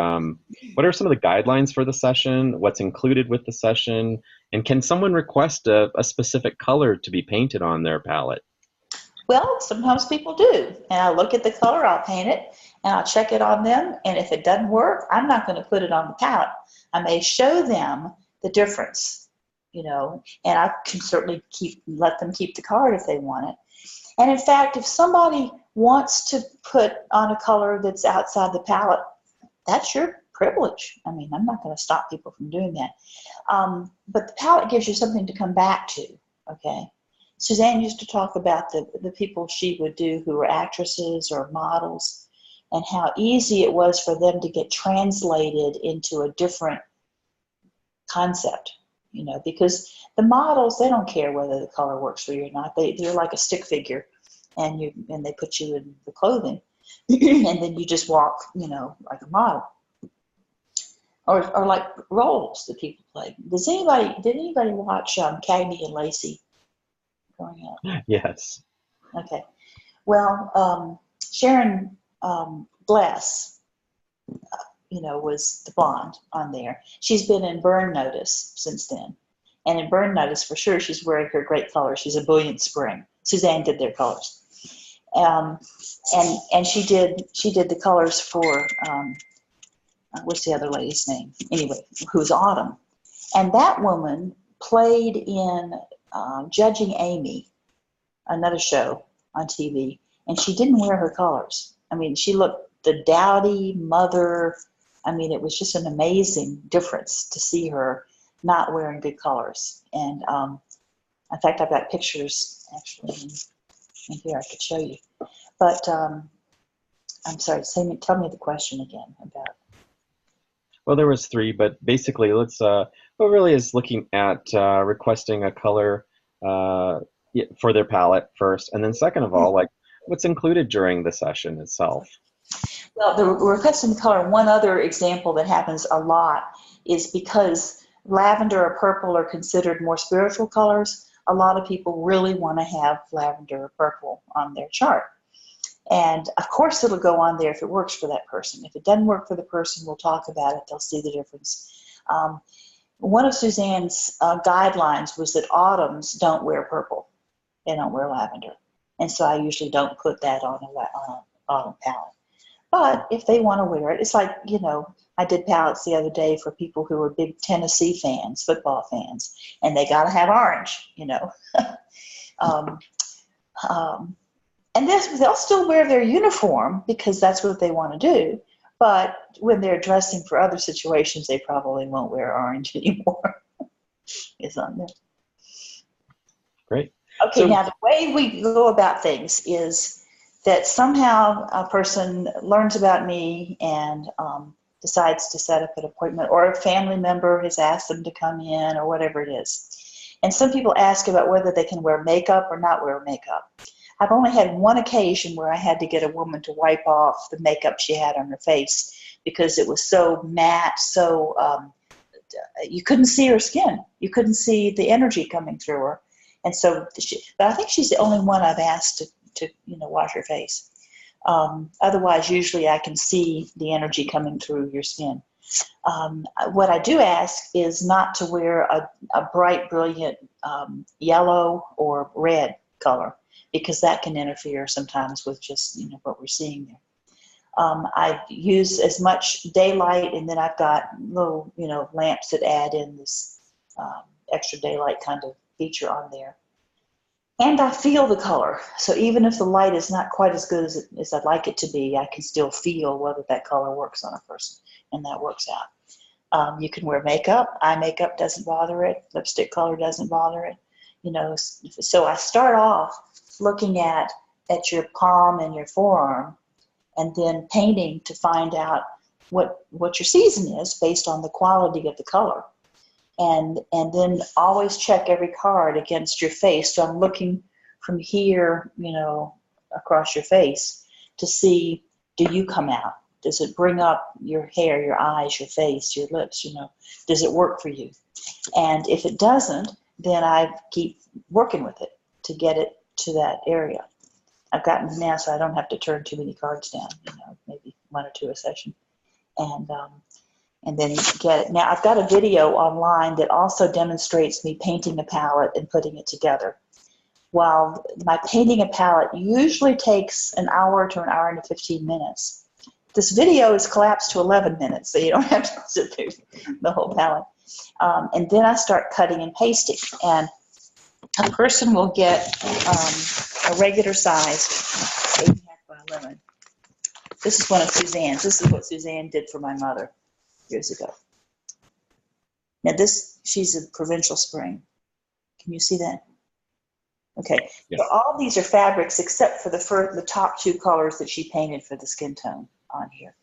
what are some of the guidelines for the session, what's included with the session, and can someone request a specific color to be painted on their palette? Well, sometimes people do, and I look at the color, I'll paint it, and I'll check it on them, and if it doesn't work, I'm not going to put it on the palette. I may show them the difference, and I can certainly let them keep the card if they want it. And in fact, if somebody wants to put on a color that's outside the palette, that's your privilege. I mean, I'm not going to stop people from doing that. But the palette gives you something to come back to, okay? Suzanne used to talk about the people she would do who were actresses or models and how easy it was for them to get translated into a different concept, because the models, they don't care whether the color works for you or not. They're like a stick figure, and they put you in the clothing, and then you just walk, like a model. Or like roles that people play. Did anybody watch Cagney and Lacey growing up? Yes. Okay. Well, Sharon Bless, was the blonde on there. She's been in Burn Notice since then. And in Burn Notice, for sure, she's wearing her great colors. She's a brilliant spring. Suzanne did their colors. And she did the colors for, what's the other lady's name? Anyway, who's Autumn. And that woman played in Judging Amy, another show on TV, and she didn't wear her colors. I mean, she looked the dowdy mother. I mean, it was just an amazing difference to see her not wearing good colors. And in fact, I've got pictures actually in here I could show you. But I'm sorry, tell me the question again about. Well, there was 3, but basically, let's. What really is looking at requesting a color for their palette first, and then second of all, like what's included during the session itself. Well, the requesting color. One other example that happens a lot is because lavender or purple are considered more spiritual colors. A lot of people really want to have lavender or purple on their chart. And of course it'll go on there if it works for that person. If it doesn't work for the person, we'll talk about it. They'll see the difference. One of Suzanne's guidelines was that autumns don't wear purple. They don't wear lavender. And so I usually don't put that on an autumn palette. But if they want to wear it, it's like, I did palettes the other day for people who were big Tennessee fans, football fans, and they got to have orange, And they'll still wear their uniform because that's what they want to do. But when they're dressing for other situations, they probably won't wear orange anymore. It's on there. Great. Okay, so, now the way we go about things is that somehow a person learns about me and decides to set up an appointment, or a family member has asked them to come in, or whatever it is. And some people ask about whether they can wear makeup or not wear makeup. I've only had one occasion where I had to get a woman to wipe off the makeup she had on her face because it was so matte, so you couldn't see her skin. You couldn't see the energy coming through her. And so, but I think she's the only one I've asked to wash her face. Otherwise, usually I can see the energy coming through your skin. What I do ask is not to wear a bright, brilliant yellow or red color, because that can interfere sometimes with just what we're seeing there. I use as much daylight, and then I've got little lamps that add in this extra daylight kind of feature on there. And I feel the color. So even if the light is not quite as good as I'd like it to be, I can still feel whether that color works on a person, and that works out. You can wear makeup. Eye makeup doesn't bother it. Lipstick color doesn't bother it. You know, so I start off looking at your palm and your forearm, and then painting to find out what your season is based on the quality of the color. And then always check every card against your face. So I'm looking from here, you know, across your face to see, do you come out? Does it bring up your hair, your eyes, your face, your lips, you know? Does it work for you? And if it doesn't, then I keep working with it to get it to that area. I've gotten to now so I don't have to turn too many cards down, you know, maybe 1 or 2 a session. And then you get it. Now, I've got a video online that also demonstrates me painting a palette and putting it together. While my painting a palette usually takes an hour to an hour and 15 minutes, this video is collapsed to 11 minutes, so you don't have to sit through the whole palette. And then I start cutting and pasting. And a person will get a regular size 8.5 by 11. This is one of Suzanne's. This is what Suzanne did for my mother years ago. Now she's a provincial spring. Can you see that? Okay. Yes. So all these are fabrics except for the top 2 colors that she painted for the skin tone on here.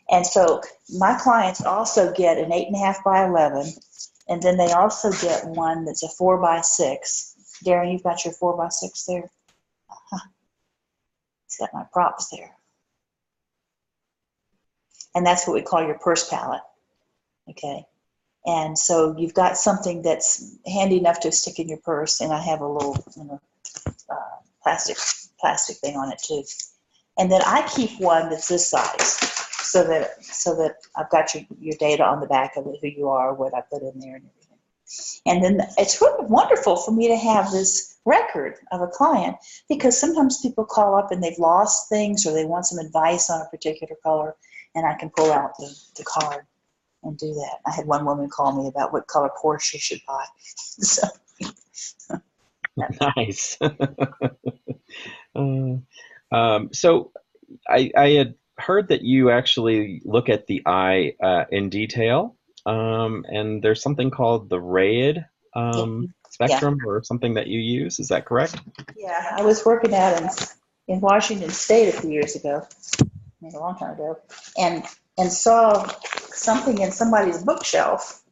And so my clients also get an 8.5 by 11, and then they also get one that's a 4 by 6. Darren, you've got your 4 by 6 there? Uh-huh. It's got my props there. And that's what we call your purse palette, okay? And so you've got something that's handy enough to stick in your purse, and I have a little, you know, plastic thing on it too. And then I keep one that's this size, so that I've got your data on the back of it, who you are, what I put in there, and everything. And then it's really wonderful for me to have this record of a client, because sometimes people call up and they've lost things, or they want some advice on a particular color, and I can pull out the card and do that. I had one woman call me about what color Porsche she should buy. So, nice. So I had heard that you actually look at the eye in detail, and there's something called the RAID spectrum, or something that you use. Is that correct? Yeah, I was working out in Washington State a few years ago, a long time ago, and saw something in somebody's bookshelf,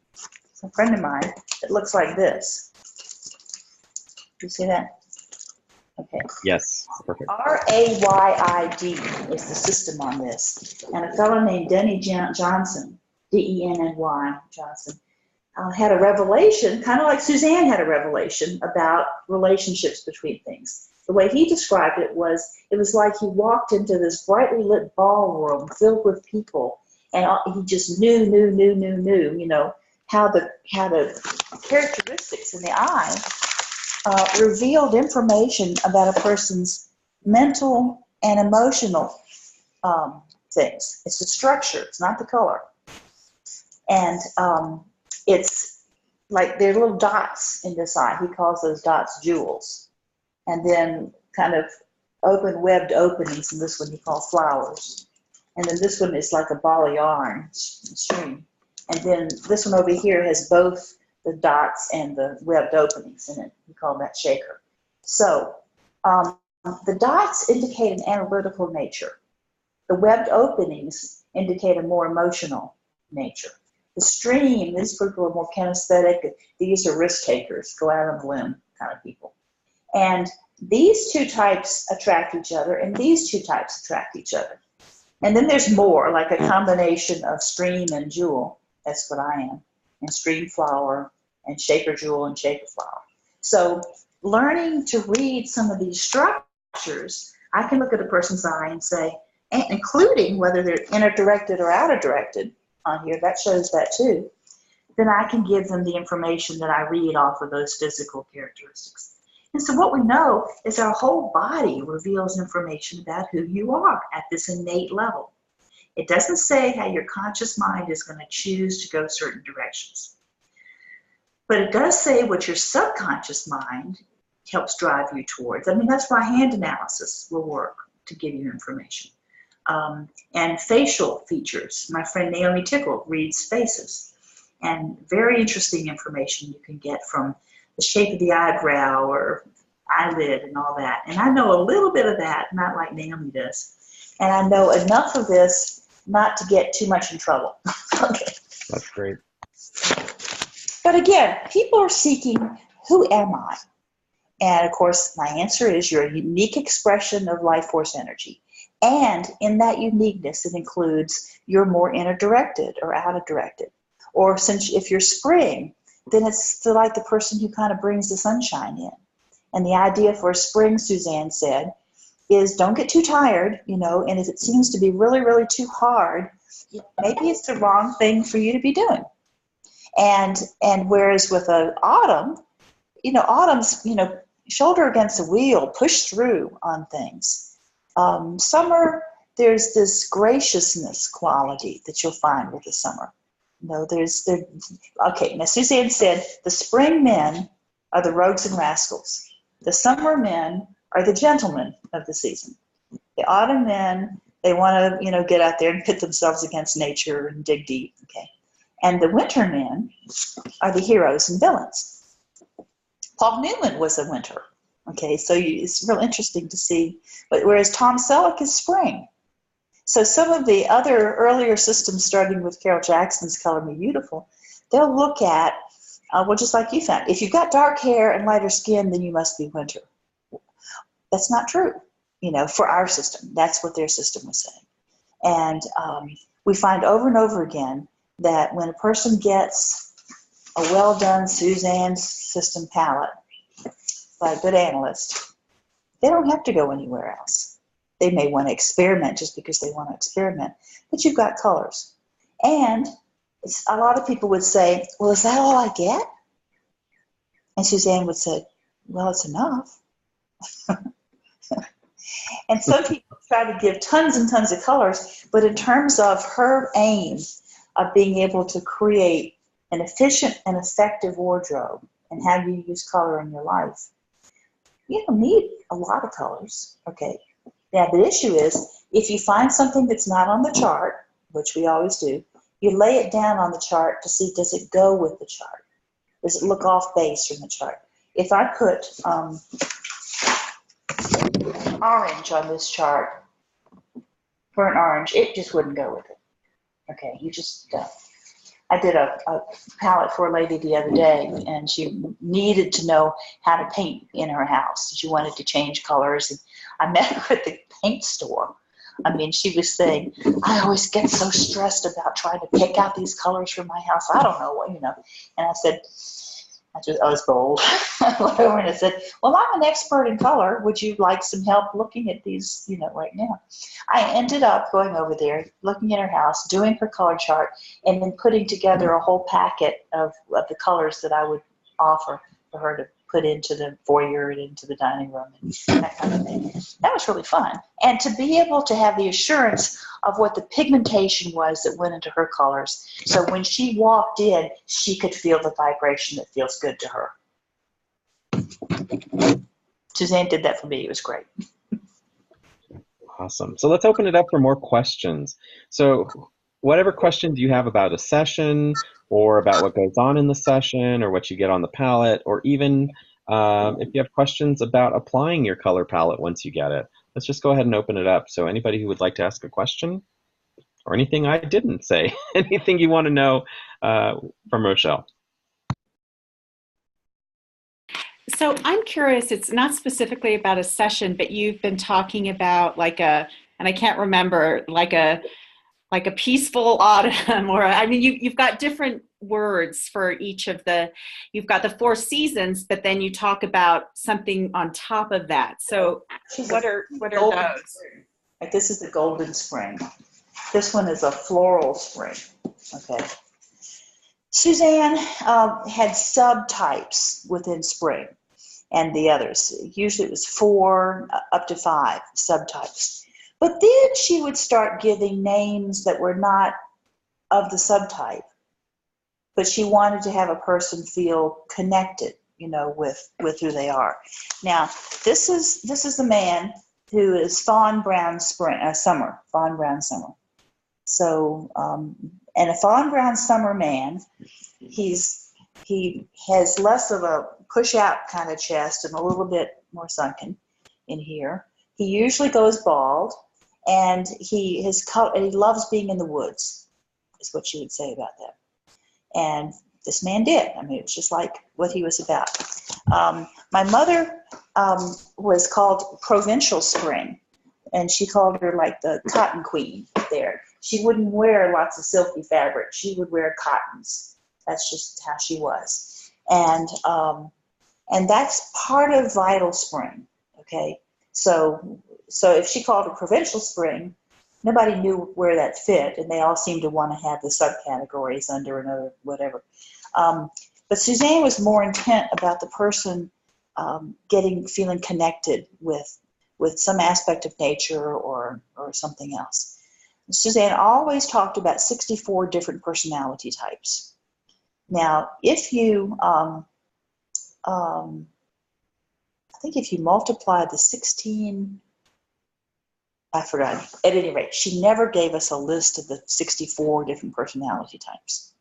a friend of mine, that looks like this. You see that? Okay. Yes. Perfect. RAYID is the system on this. And a fellow named Denny Johnson, D-E-N-N-Y, Johnson, had a revelation, kind of like Suzanne had a revelation about relationships between things. The way he described it was like he walked into this brightly lit ballroom filled with people, and he just knew, you know, how the characteristics in the eye revealed information about a person's mental and emotional things. It's the structure, it's not the color. And it's like there are little dots in this eye. He calls those dots jewels. And then kind of open webbed openings, and this one he calls flowers. And then this one is like a ball of yarn string. And then this one over here has both the dots and the webbed openings in it. We call that shaker. So the dots indicate an analytical nature. The webbed openings indicate a more emotional nature. The stream, these people are more kinesthetic. These are risk takers, go out on a limb kind of people. And these 2 types attract each other, and these 2 types attract each other. And then there's more, like a combination of stream and jewel. That's what I am. And stream flower, and shaker jewel, and shaker flower. So learning to read some of these structures, I can look at a person's eye and say, including whether they're inner directed or outer directed on here, that shows that too. Then I can give them the information that I read off of those physical characteristics. And so what we know is our whole body reveals information about who you are at this innate level. It doesn't say how your conscious mind is going to choose to go certain directions. But it does say what your subconscious mind helps drive you towards. I mean, that's why hand analysis will work to give you information. And facial features. My friend Naomi Tickle reads faces, and very interesting information you can get from the shape of the eyebrow or eyelid and all that. And I know a little bit of that, not like Naomi does. And I know enough of this not to get too much in trouble. Okay. That's great. But again, people are seeking, who am I? And of course, my answer is you're a unique expression of life force energy. And in that uniqueness, it includes you're more inner directed or outer directed. Or since if you're spring, then it's like the person who kind of brings the sunshine in. And the idea for spring, Suzanne said, is don't get too tired, and if it seems to be really, really too hard, maybe it's the wrong thing for you to be doing. And whereas with autumn, autumn's, shoulder against the wheel, push through on things. Summer, there's this graciousness quality that you'll find with the summer. Okay, now Suzanne said the spring men are the rogues and rascals. The summer men are the gentlemen of the season. The autumn men, they want to, get out there and pit themselves against nature and dig deep, okay? And the winter men are the heroes and villains. Paul Newman was a winter, okay? So it's real interesting to see. But whereas Tom Selleck is spring. So some of the other earlier systems, starting with Carol Jackson's Color Me Beautiful, they'll look at, just like you found, if you've got dark hair and lighter skin, then you must be winter. That's not true, for our system. That's what their system was saying. And we find over and over again that when a person gets a well-done Suzanne system palette by a good analyst, they don't have to go anywhere else. They may want to experiment just because they want to experiment, but you've got colors. And a lot of people would say, well, is that all I get? And Suzanne would say, well, it's enough. And some people try to give tons and tons of colors, but in terms of her aim of being able to create an efficient and effective wardrobe and how you use color in your life, you don't need a lot of colors, okay? Now, the issue is if you find something that's not on the chart, which we always do, you lay it down on the chart to see, does it go with the chart? Does it look off base from the chart? If I put orange on this chart, burnt orange, it just wouldn't go with it. Okay, you just, I did a palette for a lady the other day, and she needed to know how to paint in her house. She wanted to change colors, and I met her at the paint store. I mean, she was saying, I always get so stressed about trying to pick out these colors for my house. I don't know what, And I said, I was bold. I went over and I said, well, I'm an expert in color. Would you like some help looking at these, right now? I ended up going over there, looking at her house, doing her color chart, and then putting together a whole packet of the colors that I would offer for her to put into the foyer and into the dining room and that kind of thing. That was really fun. And to be able to have the assurance of what the pigmentation was that went into her colors. So when she walked in, she could feel the vibration that feels good to her. Suzanne did that for me. It was great. Awesome. So let's open it up for more questions. So whatever questions you have about a session or about what goes on in the session or what you get on the palette, or even if you have questions about applying your color palette once you get it, let's just go ahead and open it up. So anybody who would like to ask a question or anything I didn't say, anything you want to know from Rochele. So I'm curious, it's not specifically about a session, but you've been talking about and I can't remember, like a peaceful autumn, or you've got different words for each of you've got the 4 seasons, but then you talk about something on top of that. So what are those? Like this is the golden spring. This one is a floral spring. Okay. Suzanne had subtypes within spring and the others. Usually it was 4 up to 5 subtypes. But then she would start giving names that were not of the subtype, but she wanted to have a person feel connected with who they are. Now, this is the man who is fawn brown summer. So, and a fawn brown summer man, he has less of a push out kind of chest and a little bit more sunken in here. He usually goes bald, and he loves being in the woods, is what you would say about that. And this man did. I mean, it's just like what he was about. My mother was called Provincial Spring, and she called her like the cotton queen there. She wouldn't wear lots of silky fabric. She would wear cottons. That's just how she was. And that's part of Vital Spring, okay? So if she called it Provincial Spring, nobody knew where that fit, and they all seemed to want to have the subcategories under another whatever. But Suzanne was more intent about the person feeling connected with some aspect of nature or something else. Suzanne always talked about 64 different personality types. Now, if you, I think if you multiply the 16, I forgot. At any rate, she never gave us a list of the 64 different personality types.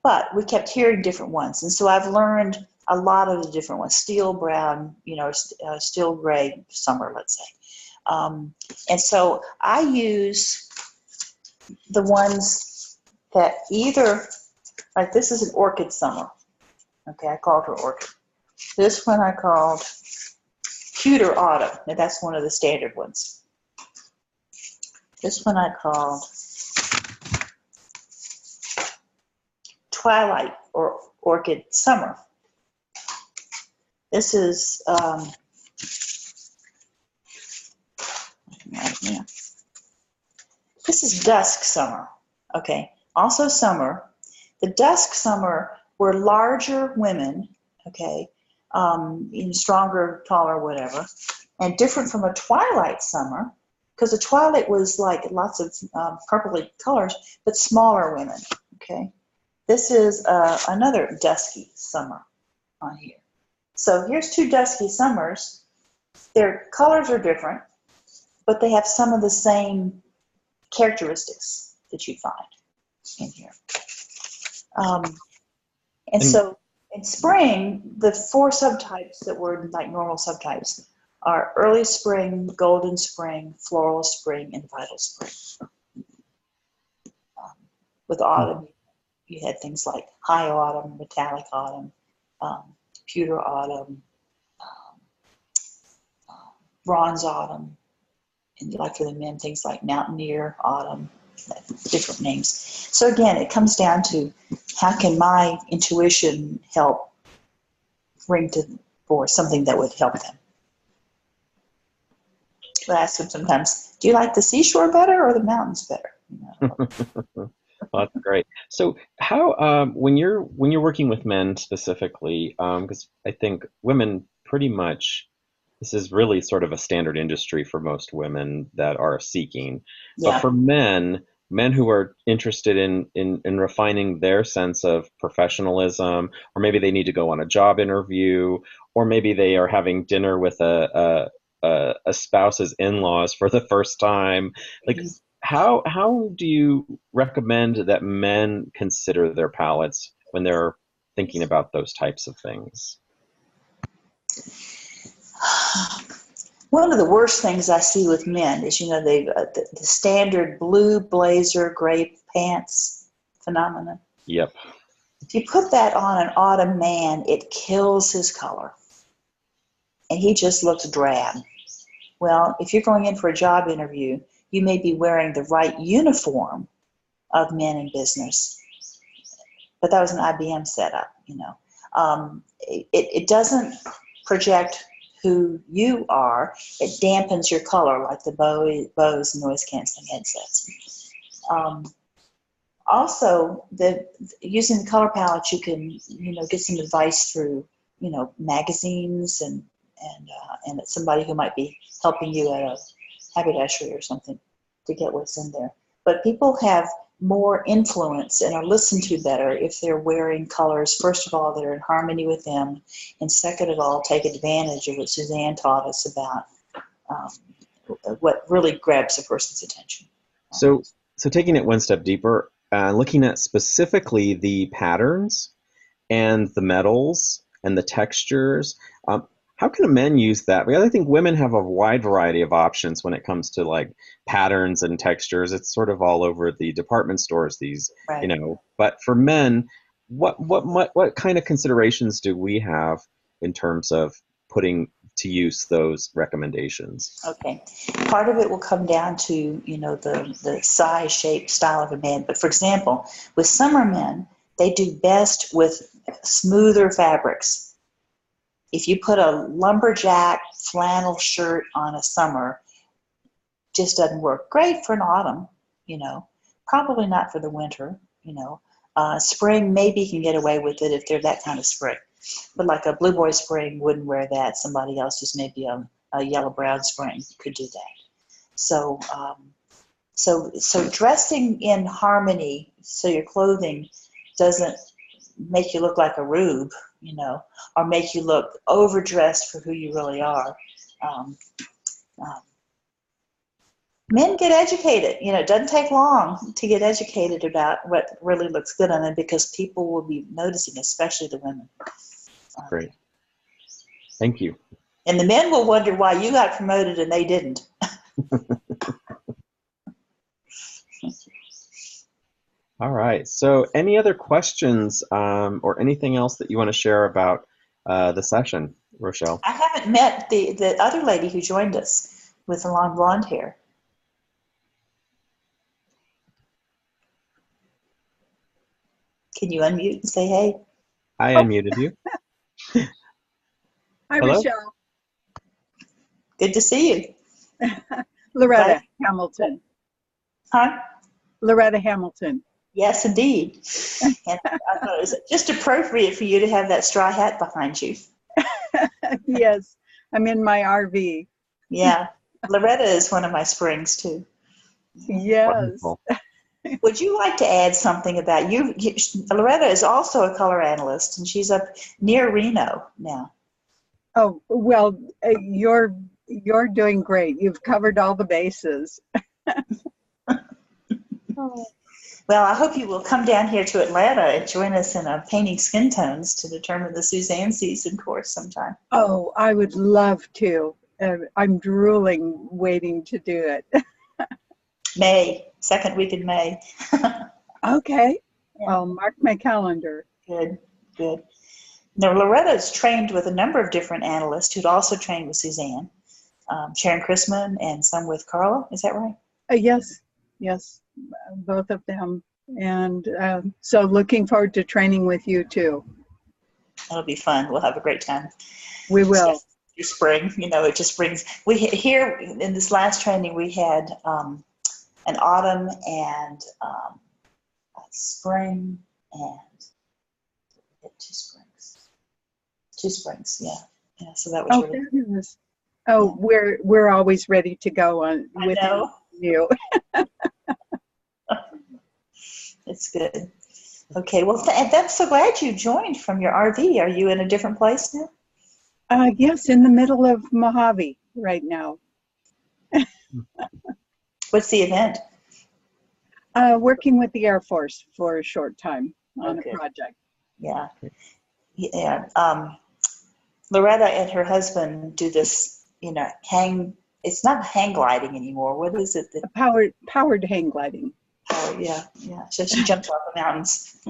But we kept hearing different ones. And so I've learned a lot of the different ones. Steel brown, steel gray summer, let's say. And so I use the ones that either, like this is an orchid summer. Okay, I called her orchid. This one I called pewter autumn. Now that's one of the standard ones. This one I called twilight or orchid summer. This is this is dusk summer. Okay, also summer. The dusk summer were larger women. Okay, stronger, taller, whatever, and different from a twilight summer, because the twilight was like lots of purpley colors, but smaller women. Okay, this is another dusky summer on here. So here's two dusky summers. Their colors are different, but they have some of the same characteristics that you find in here. And so in spring, the four subtypes that were like normal subtypes are early spring, golden spring, floral spring, and vital spring. With autumn, you had things like high autumn, metallic autumn, pewter autumn, bronze autumn, and like for the men, things like mountaineer autumn, different names. So again, it comes down to how can my intuition help bring for something that would help them. I ask them sometimes, do you like the seashore better or the mountains better? Well, that's great. So how, when you're working with men specifically, because I think women pretty much, this is really sort of a standard industry for most women that are seeking. Yeah. But for men who are interested in refining their sense of professionalism, or maybe they need to go on a job interview, or maybe they are having dinner with a spouse's in-laws for the first time, like how do you recommend that men consider their palettes when they're thinking about those types of things? One of the worst things I see with men is, the standard blue blazer, gray pants phenomenon. Yep. If you put that on an autumn man, it kills his color. And he just looks drab. Well, if you're going in for a job interview, you may be wearing the right uniform of men in business. But that was an IBM setup, It doesn't project who you are. It dampens your color, like the Bose noise-canceling headsets. Also, using the color palette, you can, get some advice through, magazines and somebody who might be helping you at a haberdashery or something to get what's in there. But people have more influence and are listened to better if they're wearing colors, first of all, that are in harmony with them, and second of all, take advantage of what Suzanne taught us about what really grabs a person's attention. So taking it one step deeper, looking at specifically the patterns and the metals and the textures, how can men use that? Because I think women have a wide variety of options when it comes to like patterns and textures. It's sort of all over the department stores, these, Right. But for men, what kind of considerations do we have in terms of putting to use those recommendations? Okay. Part of it will come down to, the size, shape, style of a man. But for example, with summer men, they do best with smoother fabrics. If you put a lumberjack flannel shirt on a summer, just doesn't work. Great for an autumn, probably not for the winter, Spring, maybe you can get away with it if they're that kind of spring. But like a blue boy spring wouldn't wear that. Somebody else who's maybe a yellow brown spring could do that. So dressing in harmony so your clothing doesn't make you look like a rube, or make you look overdressed for who you really are. Men get educated. It doesn't take long to get educated about what really looks good on them because people will be noticing, especially the women. Great. Thank you. And the men will wonder why you got promoted and they didn't. All right. So any other questions or anything else that you want to share about the session, Rochele? I haven't met the other lady who joined us with the long blonde hair. Can you unmute and say hey? I unmuted you. Hi, Hello? Rochele. Good to see you. Loretta Right. Hamilton. Huh? Loretta Hamilton. Yes, indeed. And I thought it was just appropriate for you to have that straw hat behind you. Yes, I'm in my RV. Yeah. Loretta is one of my springs, too. Yes. Wonderful. Would you like to add something about you? Loretta is also a color analyst, and she's up near Reno now. Oh, well, you're doing great. You've covered all the bases. Well, I hope you will come down here to Atlanta and join us in painting skin tones to determine the Suzanne season course sometime. Oh, I would love to. I'm drooling waiting to do it. May, second week in May. Okay. Yeah. I'll mark my calendar. Good, good. Now, Loretta is trained with a number of different analysts who'd also trained with Suzanne, Sharon Chrisman and some with Carla. Is that right? Yes, both of them. And so looking forward to training with you too. That'll be fun. We'll have a great time. We will. Spring, it just brings. We here in this last training we had an autumn and a spring and two springs. Yeah. So that was really. Fabulous. Oh, Yeah. we're always ready to go on with I know. you. It's good. Okay. Well, I'm so glad you joined from your RV. Are you in a different place now? Yes, in the middle of Mojave right now. What's the event? Working with the Air Force for a short time on Okay. a project. Yeah. Loretta and her husband do this, it's not hang gliding anymore. What is it? Powered hang gliding. Oh, yeah. So she jumps off the mountains.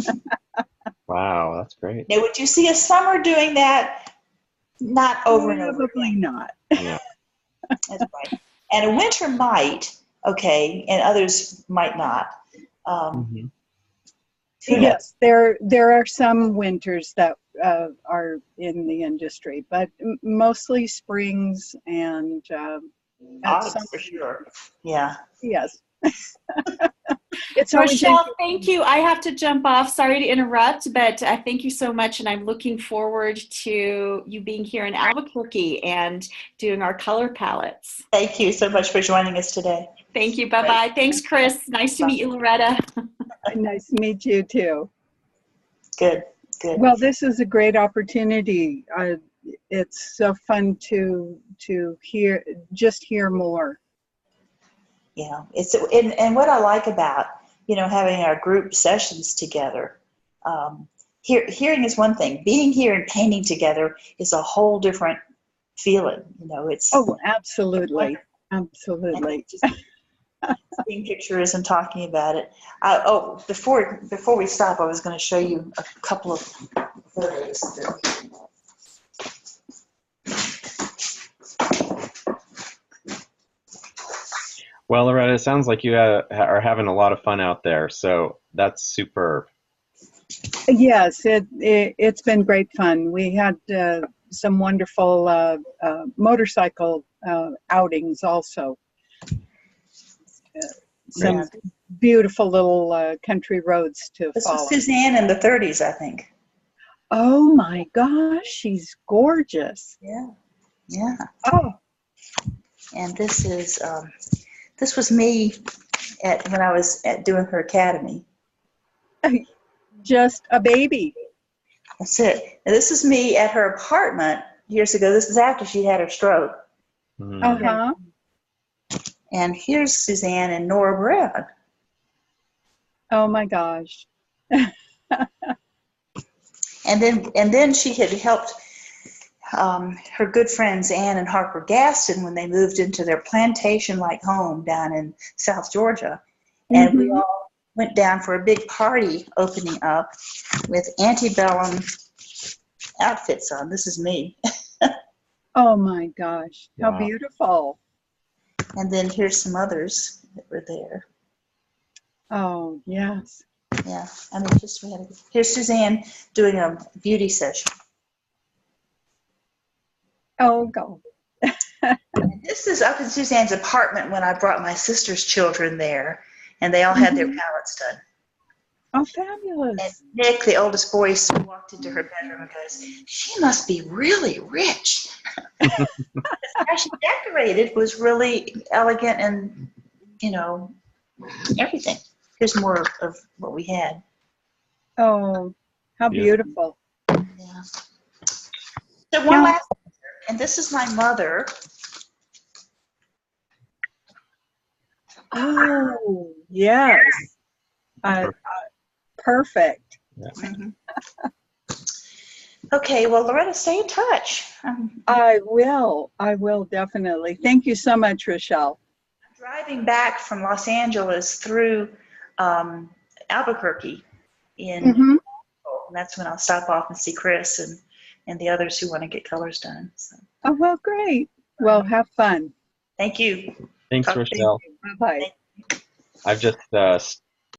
Wow, that's great. Now, would you see a summer doing that? Not over and over Probably again. not. Yeah. That's right. And a winter might, okay, and others might not. Mhm. Who knows? Yes, there are some winters that are in the industry, but mostly springs and Autumn for sure. Yeah. Yes. It's always Rochele, thank you. I have to jump off. Sorry to interrupt, but thank you so much. And I'm looking forward to you being here in Albuquerque and doing our color palettes. Thank you so much for joining us today. Thank you. Bye-bye. Thanks, Chris. Nice to meet you, Loretta. Nice to meet you too. Good, good. Well, this is a great opportunity. It's so fun to hear more. Yeah, and what I like about having our group sessions together. Hearing is one thing. Being here and painting together is a whole different feeling. It's Absolutely, absolutely. Seeing pictures and talking about it. Before we stop, I was going to show you a couple of photos. Well, Loretta, it sounds like you are having a lot of fun out there, so that's superb. Yes, it's been great fun. We had some wonderful motorcycle outings also. Some beautiful little country roads to This follow. was Suzanne in the 30s, I think. Oh my gosh, she's gorgeous. Yeah, yeah. Oh, and this was me when I was doing her academy. just a baby. That's it. And this is me at her apartment years ago. This is after she had her stroke. Uh-huh. And here's Suzanne and Nora Brown. Oh my gosh. And then she had helped her good friends Ann and Harper Gaston when they moved into their plantation-like home down in South Georgia. And we all went down for a big party opening up with antebellum outfits on. This is me. Oh my gosh. How Wow. beautiful. And then here's some others that were there. Oh, yes. Yeah, I mean, here's Suzanne doing a beauty session. Oh, go. And this is up in Suzanne's apartment when I brought my sister's children there, and they all had their palettes done. Oh, fabulous. And Nick, the oldest boy, walked into her bedroom and goes, "She must be really rich." How she decorated was really elegant and, everything. Here's more of what we had. Oh, how beautiful. Yeah. So one last, and this is my mother. Oh, yes. Perfect. Yeah. Mm-hmm. Okay, well, Loretta, stay in touch. I will definitely. Thank you so much, Rochele. I'm driving back from Los Angeles through Albuquerque and that's when I'll stop off and see Chris and the others who want to get colors done. So. Oh, well, great. Well, have fun. Thank you. Thanks, Rochele. Bye-bye. I've just